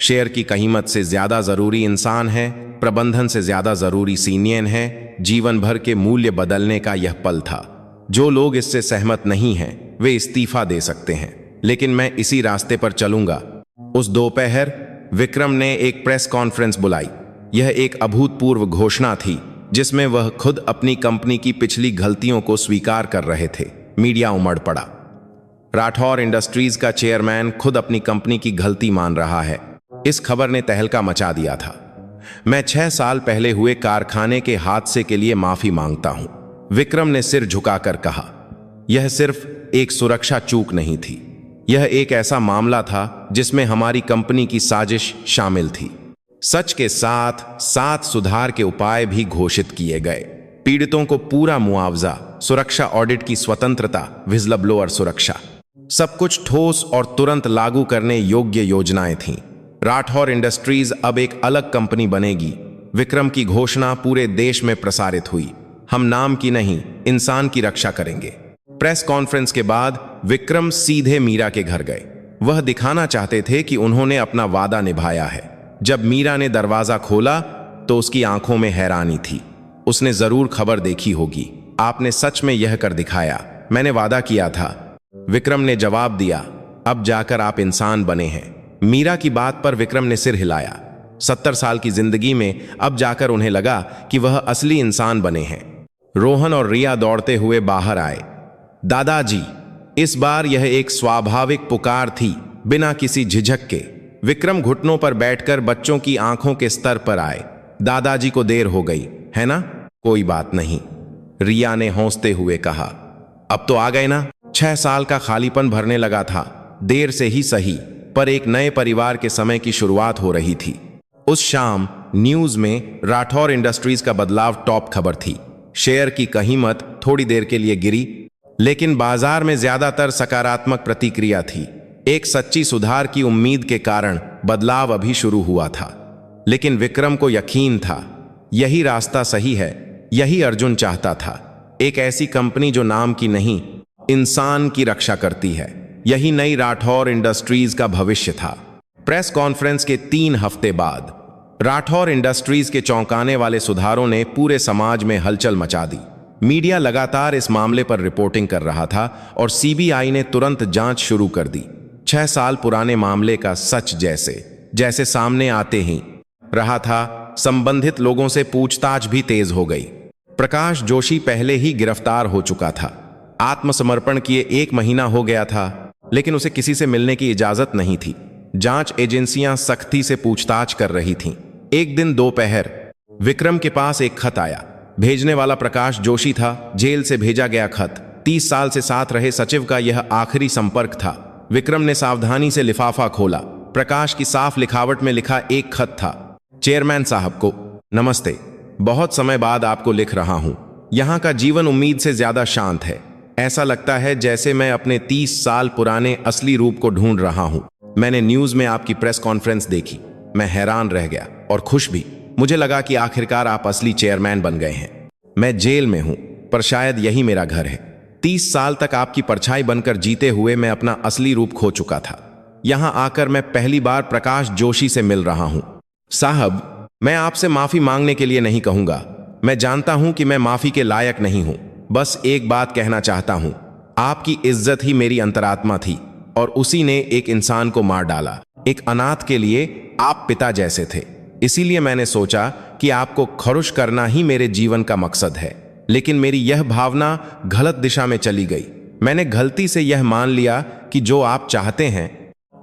शेयर की कीमत से ज्यादा जरूरी इंसान है, प्रबंधन से ज्यादा जरूरी सीनियर है। जीवन भर के मूल्य बदलने का यह पल था। जो लोग इससे सहमत नहीं हैं वे इस्तीफा दे सकते हैं, लेकिन मैं इसी रास्ते पर चलूंगा। उस दोपहर विक्रम ने एक प्रेस कॉन्फ्रेंस बुलाई। यह एक अभूतपूर्व घोषणा थी जिसमें वह खुद अपनी कंपनी की पिछली गलतियों को स्वीकार कर रहे थे। मीडिया उमड़ पड़ा। राठौर इंडस्ट्रीज का चेयरमैन खुद अपनी कंपनी की गलती मान रहा है। इस खबर ने तहलका मचा दिया था। मैं 6 साल पहले हुए कारखाने के हादसे के लिए माफी मांगता हूं, विक्रम ने सिर झुकाकर कहा। यह सिर्फ एक सुरक्षा चूक नहीं थी, यह एक ऐसा मामला था जिसमें हमारी कंपनी की साजिश शामिल थी। सच के साथ साथ सुधार के उपाय भी घोषित किए गए। पीड़ितों को पूरा मुआवजा, सुरक्षा ऑडिट की स्वतंत्रता, व्हिसलब्लोअर सुरक्षा, सब कुछ ठोस और तुरंत लागू करने योग्य योजनाएं थीं। राठौर इंडस्ट्रीज अब एक अलग कंपनी बनेगी। विक्रम की घोषणा पूरे देश में प्रसारित हुई। हम नाम की नहीं, इंसान की रक्षा करेंगे। प्रेस कॉन्फ्रेंस के बाद विक्रम सीधे मीरा के घर गए। वह दिखाना चाहते थे कि उन्होंने अपना वादा निभाया है। जब मीरा ने दरवाजा खोला तो उसकी आंखों में हैरानी थी। उसने जरूर खबर देखी होगी। आपने सच में यह कर दिखाया, मैंने वादा किया था, विक्रम ने जवाब दिया। अब जाकर आप इंसान बने हैं। मीरा की बात पर विक्रम ने सिर हिलाया। 70 साल की जिंदगी में अब जाकर उन्हें लगा कि वह असली इंसान बने हैं। रोहन और रिया दौड़ते हुए बाहर आए। दादाजी, इस बार यह एक स्वाभाविक पुकार थी, बिना किसी झिझक के। विक्रम घुटनों पर बैठकर बच्चों की आंखों के स्तर पर आए। दादाजी को देर हो गई है ना? कोई बात नहीं, रिया ने हंसते हुए कहा। अब तो आ गए ना? 6 साल का खालीपन भरने लगा था, देर से ही सही, पर एक नए परिवार के समय की शुरुआत हो रही थी। उस शाम न्यूज में राठौर इंडस्ट्रीज का बदलाव टॉप खबर थी। शेयर की कीमत थोड़ी देर के लिए गिरी, लेकिन बाजार में ज्यादातर सकारात्मक प्रतिक्रिया थी। एक सच्ची सुधार की उम्मीद के कारण बदलाव अभी शुरू हुआ था। लेकिन विक्रम को यकीन था, यही रास्ता सही है, यही अर्जुन चाहता था। एक ऐसी कंपनी जो नाम की नहीं, इंसान की रक्षा करती है। यही नई राठौर इंडस्ट्रीज का भविष्य था। प्रेस कॉन्फ्रेंस के 3 हफ्ते बाद राठौर इंडस्ट्रीज के चौंकाने वाले सुधारों ने पूरे समाज में हलचल मचा दी। मीडिया लगातार इस मामले पर रिपोर्टिंग कर रहा था और सीबीआई ने तुरंत जांच शुरू कर दी। 6 साल पुराने मामले का सच जैसे सामने आते ही रहा था, संबंधित लोगों से पूछताछ भी तेज हो गई। प्रकाश जोशी पहले ही गिरफ्तार हो चुका था। आत्मसमर्पण किए 1 महीना हो गया था, लेकिन उसे किसी से मिलने की इजाजत नहीं थी। जांच एजेंसियां सख्ती से पूछताछ कर रही थीं। एक दिन दोपहर विक्रम के पास एक खत आया। भेजने वाला प्रकाश जोशी था। जेल से भेजा गया खत 30 साल से साथ रहे सचिव का यह आखिरी संपर्क था। विक्रम ने सावधानी से लिफाफा खोला। प्रकाश की साफ लिखावट में लिखा एक खत था। चेयरमैन साहब को नमस्ते, बहुत समय बाद आपको लिख रहा हूं। यहां का जीवन उम्मीद से ज्यादा शांत है। ऐसा लगता है जैसे मैं अपने 30 साल पुराने असली रूप को ढूंढ रहा हूं। मैंने न्यूज में आपकी प्रेस कॉन्फ्रेंस देखी, मैं हैरान रह गया और खुश भी। मुझे लगा कि आखिरकार आप असली चेयरमैन बन गए हैं। मैं जेल में हूं, पर शायद यही मेरा घर है। 30 साल तक आपकी परछाई बनकर जीते हुए मैं अपना असली रूप खो चुका था। यहां आकर मैं पहली बार प्रकाश जोशी से मिल रहा हूं। साहब, मैं आपसे माफी मांगने के लिए नहीं कहूंगा। मैं जानता हूं कि मैं माफी के लायक नहीं हूं। बस एक बात कहना चाहता हूं, आपकी इज्जत ही मेरी अंतरात्मा थी और उसी ने एक इंसान को मार डाला। एक अनाथ के लिए आप पिता जैसे थे। इसीलिए मैंने सोचा कि आपको खुश करना ही मेरे जीवन का मकसद है। लेकिन मेरी यह भावना गलत दिशा में चली गई। मैंने गलती से यह मान लिया कि जो आप चाहते हैं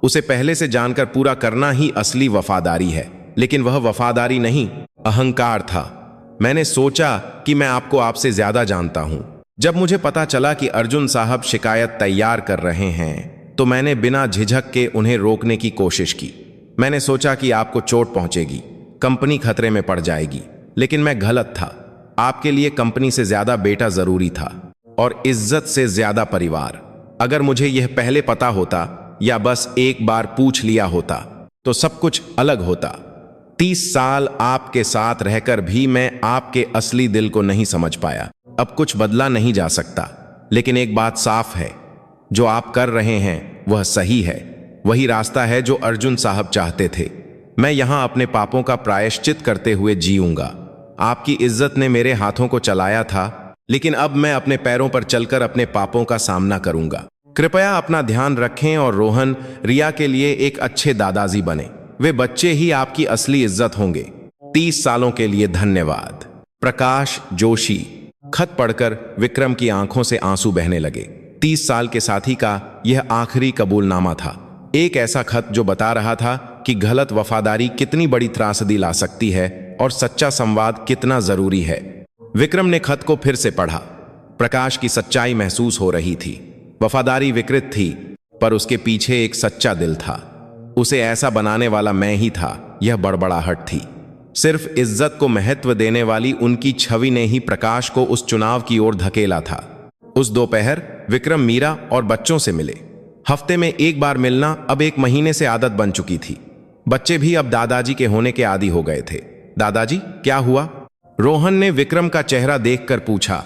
उसे पहले से जानकर पूरा करना ही असली वफादारी है। लेकिन वह वफादारी नहीं, अहंकार था। मैंने सोचा कि मैं आपको आपसे ज्यादा जानता हूं। जब मुझे पता चला कि अर्जुन साहब शिकायत तैयार कर रहे हैं, तो मैंने बिना झिझक के उन्हें रोकने की कोशिश की। मैंने सोचा कि आपको चोट पहुंचेगी, कंपनी खतरे में पड़ जाएगी। लेकिन मैं गलत था। आपके लिए कंपनी से ज्यादा बेटा जरूरी था और इज्जत से ज्यादा परिवार। अगर मुझे यह पहले पता होता या बस एक बार पूछ लिया होता तो सब कुछ अलग होता। 30 साल आपके साथ रहकर भी मैं आपके असली दिल को नहीं समझ पाया। अब कुछ बदला नहीं जा सकता। लेकिन एक बात साफ है, जो आप कर रहे हैं वह सही है। वही रास्ता है जो अर्जुन साहब चाहते थे। मैं यहां अपने पापों का प्रायश्चित करते हुए जीऊंगा। आपकी इज्जत ने मेरे हाथों को चलाया था, लेकिन अब मैं अपने पैरों पर चलकर अपने पापों का सामना करूंगा। कृपया अपना ध्यान रखें और रोहन, रिया के लिए एक अच्छे दादाजी बने। वे बच्चे ही आपकी असली इज्जत होंगे। 30 सालों के लिए धन्यवाद। प्रकाश जोशी। खत पढ़कर विक्रम की आंखों से आंसू बहने लगे। 30 साल के साथी का यह आखिरी कबूलनामा था। एक ऐसा खत जो बता रहा था कि गलत वफादारी कितनी बड़ी त्रासदी ला सकती है और सच्चा संवाद कितना जरूरी है। विक्रम ने खत को फिर से पढ़ा। प्रकाश की सच्चाई महसूस हो रही थी। वफादारी विकृत थी, पर उसके पीछे एक सच्चा दिल था। उसे ऐसा बनाने वाला मैं ही था। यह बड़बड़ाहट थी। सिर्फ इज्जत को महत्व देने वाली उनकी छवि ने ही प्रकाश को उस चुनाव की ओर धकेला था। उस दोपहर विक्रम मीरा और बच्चों से मिले। हफ्ते में एक बार मिलना अब 1 महीने से आदत बन चुकी थी। बच्चे भी अब दादाजी के होने के आदी हो गए थे। दादाजी, क्या हुआ? रोहन ने विक्रम का चेहरा देखकर पूछा।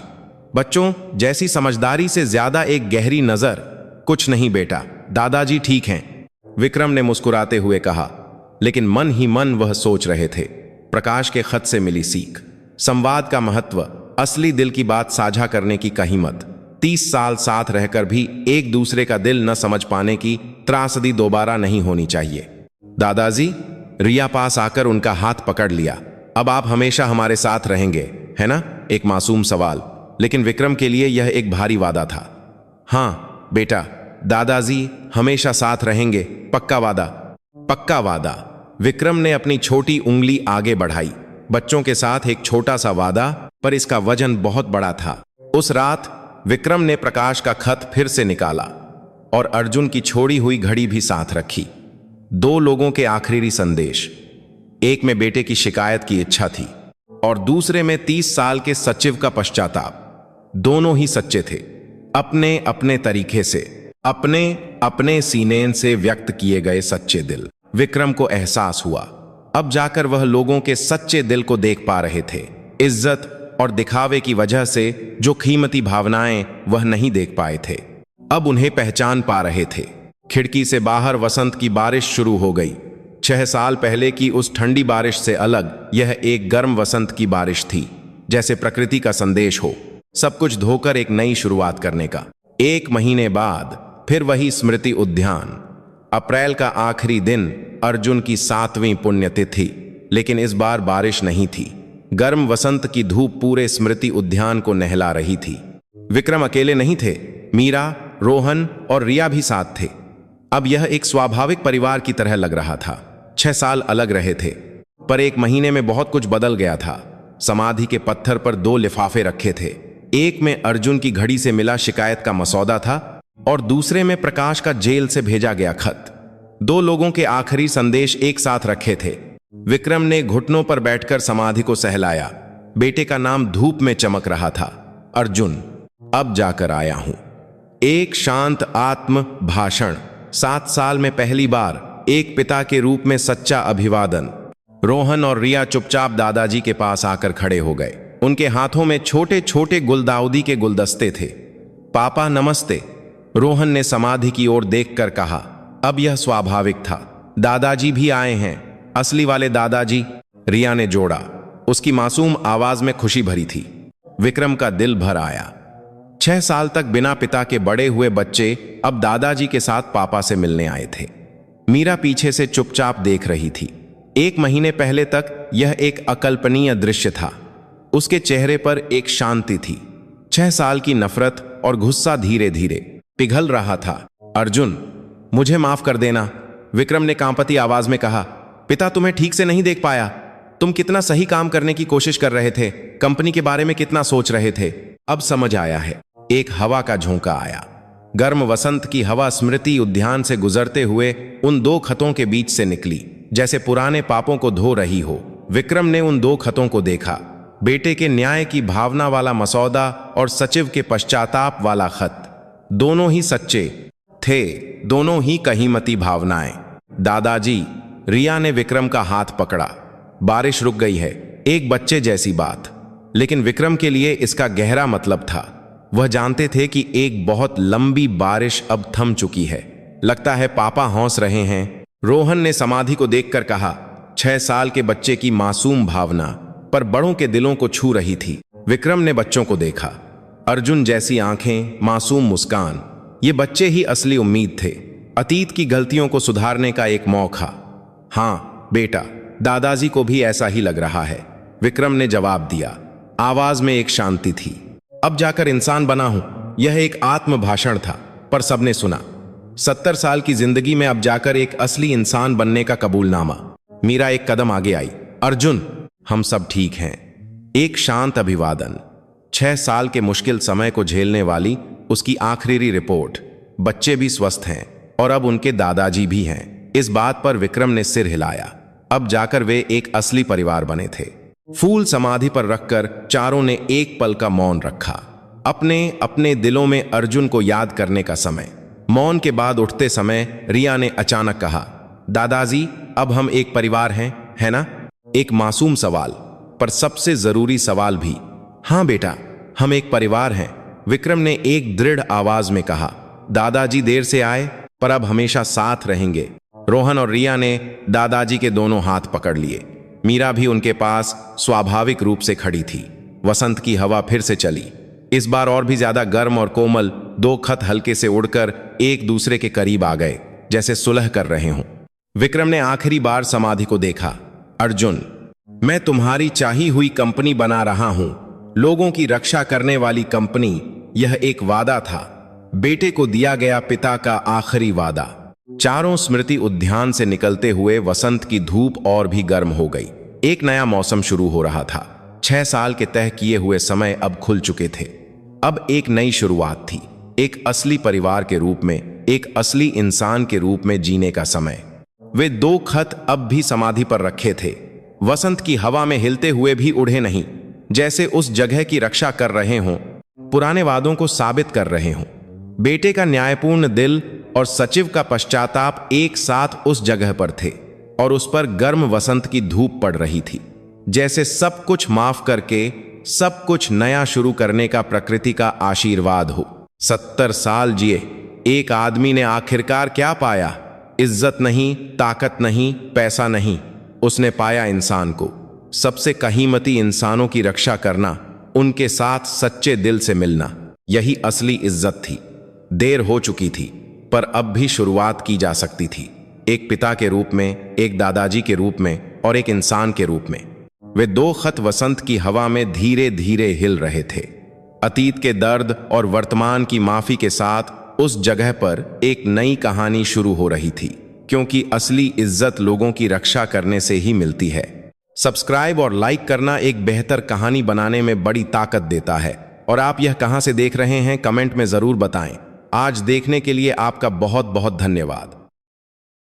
बच्चों जैसी समझदारी से ज्यादा एक गहरी नजर। कुछ नहीं बेटा, दादाजी ठीक हैं, विक्रम ने मुस्कुराते हुए कहा। लेकिन मन ही मन वह सोच रहे थे। प्रकाश के खत से मिली सीख, संवाद का महत्व, असली दिल की बात साझा करने की कहीमत, 30 साल साथ रहकर भी एक दूसरे का दिल न समझ पाने की त्रासदी दोबारा नहीं होनी चाहिए। दादाजी, रिया पास आकर उनका हाथ पकड़ लिया। अब आप हमेशा हमारे साथ रहेंगे, है ना? एक मासूम सवाल, लेकिन विक्रम के लिए यह एक भारी वादा था। हाँ बेटा, दादाजी हमेशा साथ रहेंगे, पक्का वादा। पक्का वादा। विक्रम ने अपनी छोटी उंगली आगे बढ़ाई। बच्चों के साथ एक छोटा सा वादा, पर इसका वजन बहुत बड़ा था। उस रात विक्रम ने प्रकाश का खत फिर से निकाला और अर्जुन की छोड़ी हुई घड़ी भी साथ रखी। 2 लोगों के आखिरी संदेश, एक में बेटे की शिकायत की इच्छा थी और दूसरे में 30 साल के सचिव का पश्चाताप। दोनों ही सच्चे थे, अपने अपने तरीके से, अपने अपने सीने से व्यक्त किए गए सच्चे दिल। विक्रम को एहसास हुआ, अब जाकर वह लोगों के सच्चे दिल को देख पा रहे थे। इज्जत और दिखावे की वजह से जो कीमती भावनाएं वह नहीं देख पाए थे, अब उन्हें पहचान पा रहे थे। खिड़की से बाहर वसंत की बारिश शुरू हो गई। 6 साल पहले की उस ठंडी बारिश से अलग यह एक गर्म वसंत की बारिश थी, जैसे प्रकृति का संदेश हो, सब कुछ धोकर एक नई शुरुआत करने का। 1 महीने बाद फिर वही स्मृति उद्यान। अप्रैल का आखिरी दिन, अर्जुन की 7वीं पुण्यतिथि, लेकिन इस बार बारिश नहीं थी। गर्म वसंत की धूप पूरे स्मृति उद्यान को नहला रही थी। विक्रम अकेले नहीं थे, मीरा, रोहन और रिया भी साथ थे। अब यह एक स्वाभाविक परिवार की तरह लग रहा था। 6 साल अलग रहे थे, पर 1 महीने में बहुत कुछ बदल गया था। समाधि के पत्थर पर 2 लिफाफे रखे थे। एक में अर्जुन की घड़ी से मिला शिकायत का मसौदा था और दूसरे में प्रकाश का जेल से भेजा गया खत। 2 लोगों के आखिरी संदेश एक साथ रखे थे। विक्रम ने घुटनों पर बैठकर समाधि को सहलाया। बेटे का नाम धूप में चमक रहा था, अर्जुन। अब जाकर आया हूं। एक शांत आत्म भाषण, 7 साल में पहली बार एक पिता के रूप में सच्चा अभिवादन। रोहन और रिया चुपचाप दादाजी के पास आकर खड़े हो गए। उनके हाथों में छोटे छोटे गुलदाउदी के गुलदस्ते थे। पापा नमस्ते, रोहन ने समाधि की ओर देखकर कहा। अब यह स्वाभाविक था, दादाजी भी आए हैं, असली वाले दादाजी, रिया ने जोड़ा। उसकी मासूम आवाज में खुशी भरी थी। विक्रम का दिल भर आया। 6 साल तक बिना पिता के बड़े हुए बच्चे अब दादाजी के साथ पापा से मिलने आए थे। मीरा पीछे से चुपचाप देख रही थी। 1 महीने पहले तक यह एक अकल्पनीय दृश्य था। उसके चेहरे पर एक शांति थी। 6 साल की नफरत और गुस्सा धीरे धीरे पिघल रहा था। अर्जुन, मुझे माफ कर देना, विक्रम ने कांपती आवाज में कहा। पिता तुम्हें ठीक से नहीं देख पाया। तुम कितना सही काम करने की कोशिश कर रहे थे, कंपनी के बारे में कितना सोच रहे थे। अब समझ आया है। एक हवा का झोंका आया। गर्म वसंत की हवा स्मृति उद्यान से गुजरते हुए उन 2 खतों के बीच से निकली, जैसे पुराने पापों को धो रही हो। विक्रम ने उन 2 खतों को देखा, बेटे के न्याय की भावना वाला मसौदा और सचिव के पश्चाताप वाला खत। दोनों ही सच्चे थे, दोनों ही कहीमती भावनाएं। दादाजी, रिया ने विक्रम का हाथ पकड़ा। बारिश रुक गई है, एक बच्चे जैसी बात, लेकिन विक्रम के लिए इसका गहरा मतलब था। वह जानते थे कि एक बहुत लंबी बारिश अब थम चुकी है। लगता है पापा हंस रहे हैं, रोहन ने समाधि को देखकर कहा। 6 साल के बच्चे की मासूम भावना पर बड़ों के दिलों को छू रही थी। विक्रम ने बच्चों को देखा। अर्जुन जैसी आंखें, मासूम मुस्कान, ये बच्चे ही असली उम्मीद थे। अतीत की गलतियों को सुधारने का एक मौका। हाँ बेटा, दादाजी को भी ऐसा ही लग रहा है, विक्रम ने जवाब दिया। आवाज में एक शांति थी। अब जाकर इंसान बना हूं, यह एक आत्म भाषण था, पर सबने सुना। 70 साल की जिंदगी में अब जाकर एक असली इंसान बनने का कबूलनामा। मीरा एक कदम आगे आई। अर्जुन, हम सब ठीक हैं। एक शांत अभिवादन। 6 साल के मुश्किल समय को झेलने वाली उसकी आखिरी रिपोर्ट। बच्चे भी स्वस्थ हैं और अब उनके दादाजी भी हैं। इस बात पर विक्रम ने सिर हिलाया। अब जाकर वे एक असली परिवार बने थे। फूल समाधि पर रखकर चारों ने एक पल का मौन रखा, अपने अपने दिलों में अर्जुन को याद करने का समय। मौन के बाद उठते समय रिया ने अचानक कहा, दादाजी, अब हम एक परिवार हैं, है ना? एक मासूम सवाल, पर सबसे जरूरी सवाल भी। हाँ बेटा, हम एक परिवार हैं, विक्रम ने एक दृढ़ आवाज में कहा। दादाजी देर से आए, पर अब हमेशा साथ रहेंगे। रोहन और रिया ने दादाजी के दोनों हाथ पकड़ लिए। मीरा भी उनके पास स्वाभाविक रूप से खड़ी थी। वसंत की हवा फिर से चली, इस बार और भी ज्यादा गर्म और कोमल। 2 खत हल्के से उड़कर एक दूसरे के करीब आ गए, जैसे सुलह कर रहे हों। विक्रम ने आखिरी बार समाधि को देखा। अर्जुन, मैं तुम्हारी चाही हुई कंपनी बना रहा हूं, लोगों की रक्षा करने वाली कंपनी। यह एक वादा था, बेटे को दिया गया पिता का आखिरी वादा। चारों स्मृति उद्यान से निकलते हुए वसंत की धूप और भी गर्म हो गई। एक नया मौसम शुरू हो रहा था। 6 साल के तय किए हुए समय अब खुल चुके थे। अब एक नई शुरुआत थी, एक असली परिवार के रूप में, एक असली इंसान के रूप में जीने का समय। वे 2 खत अब भी समाधि पर रखे थे, वसंत की हवा में हिलते हुए भी उड़े नहीं, जैसे उस जगह की रक्षा कर रहे हों, पुराने वादों को साबित कर रहे हों। बेटे का न्यायपूर्ण दिल और सचिव का पश्चाताप एक साथ उस जगह पर थे, और उस पर गर्म वसंत की धूप पड़ रही थी, जैसे सब कुछ माफ करके सब कुछ नया शुरू करने का प्रकृति का आशीर्वाद हो। 70 साल जिए एक आदमी ने आखिरकार क्या पाया? इज्जत नहीं, ताकत नहीं, पैसा नहीं। उसने पाया इंसान को, सबसे कीमती इंसानों की रक्षा करना, उनके साथ सच्चे दिल से मिलना। यही असली इज्जत थी। देर हो चुकी थी, पर अब भी शुरुआत की जा सकती थी। एक पिता के रूप में, एक दादाजी के रूप में और एक इंसान के रूप में। वे 2 खत वसंत की हवा में धीरे धीरे हिल रहे थे। अतीत के दर्द और वर्तमान की माफी के साथ उस जगह पर एक नई कहानी शुरू हो रही थी, क्योंकि असली इज्जत लोगों की रक्षा करने से ही मिलती है। सब्सक्राइब और लाइक करना एक बेहतर कहानी बनाने में बड़ी ताकत देता है। और आप यह कहां से देख रहे हैं, कमेंट में जरूर बताएं। आज देखने के लिए आपका बहुत बहुत धन्यवाद।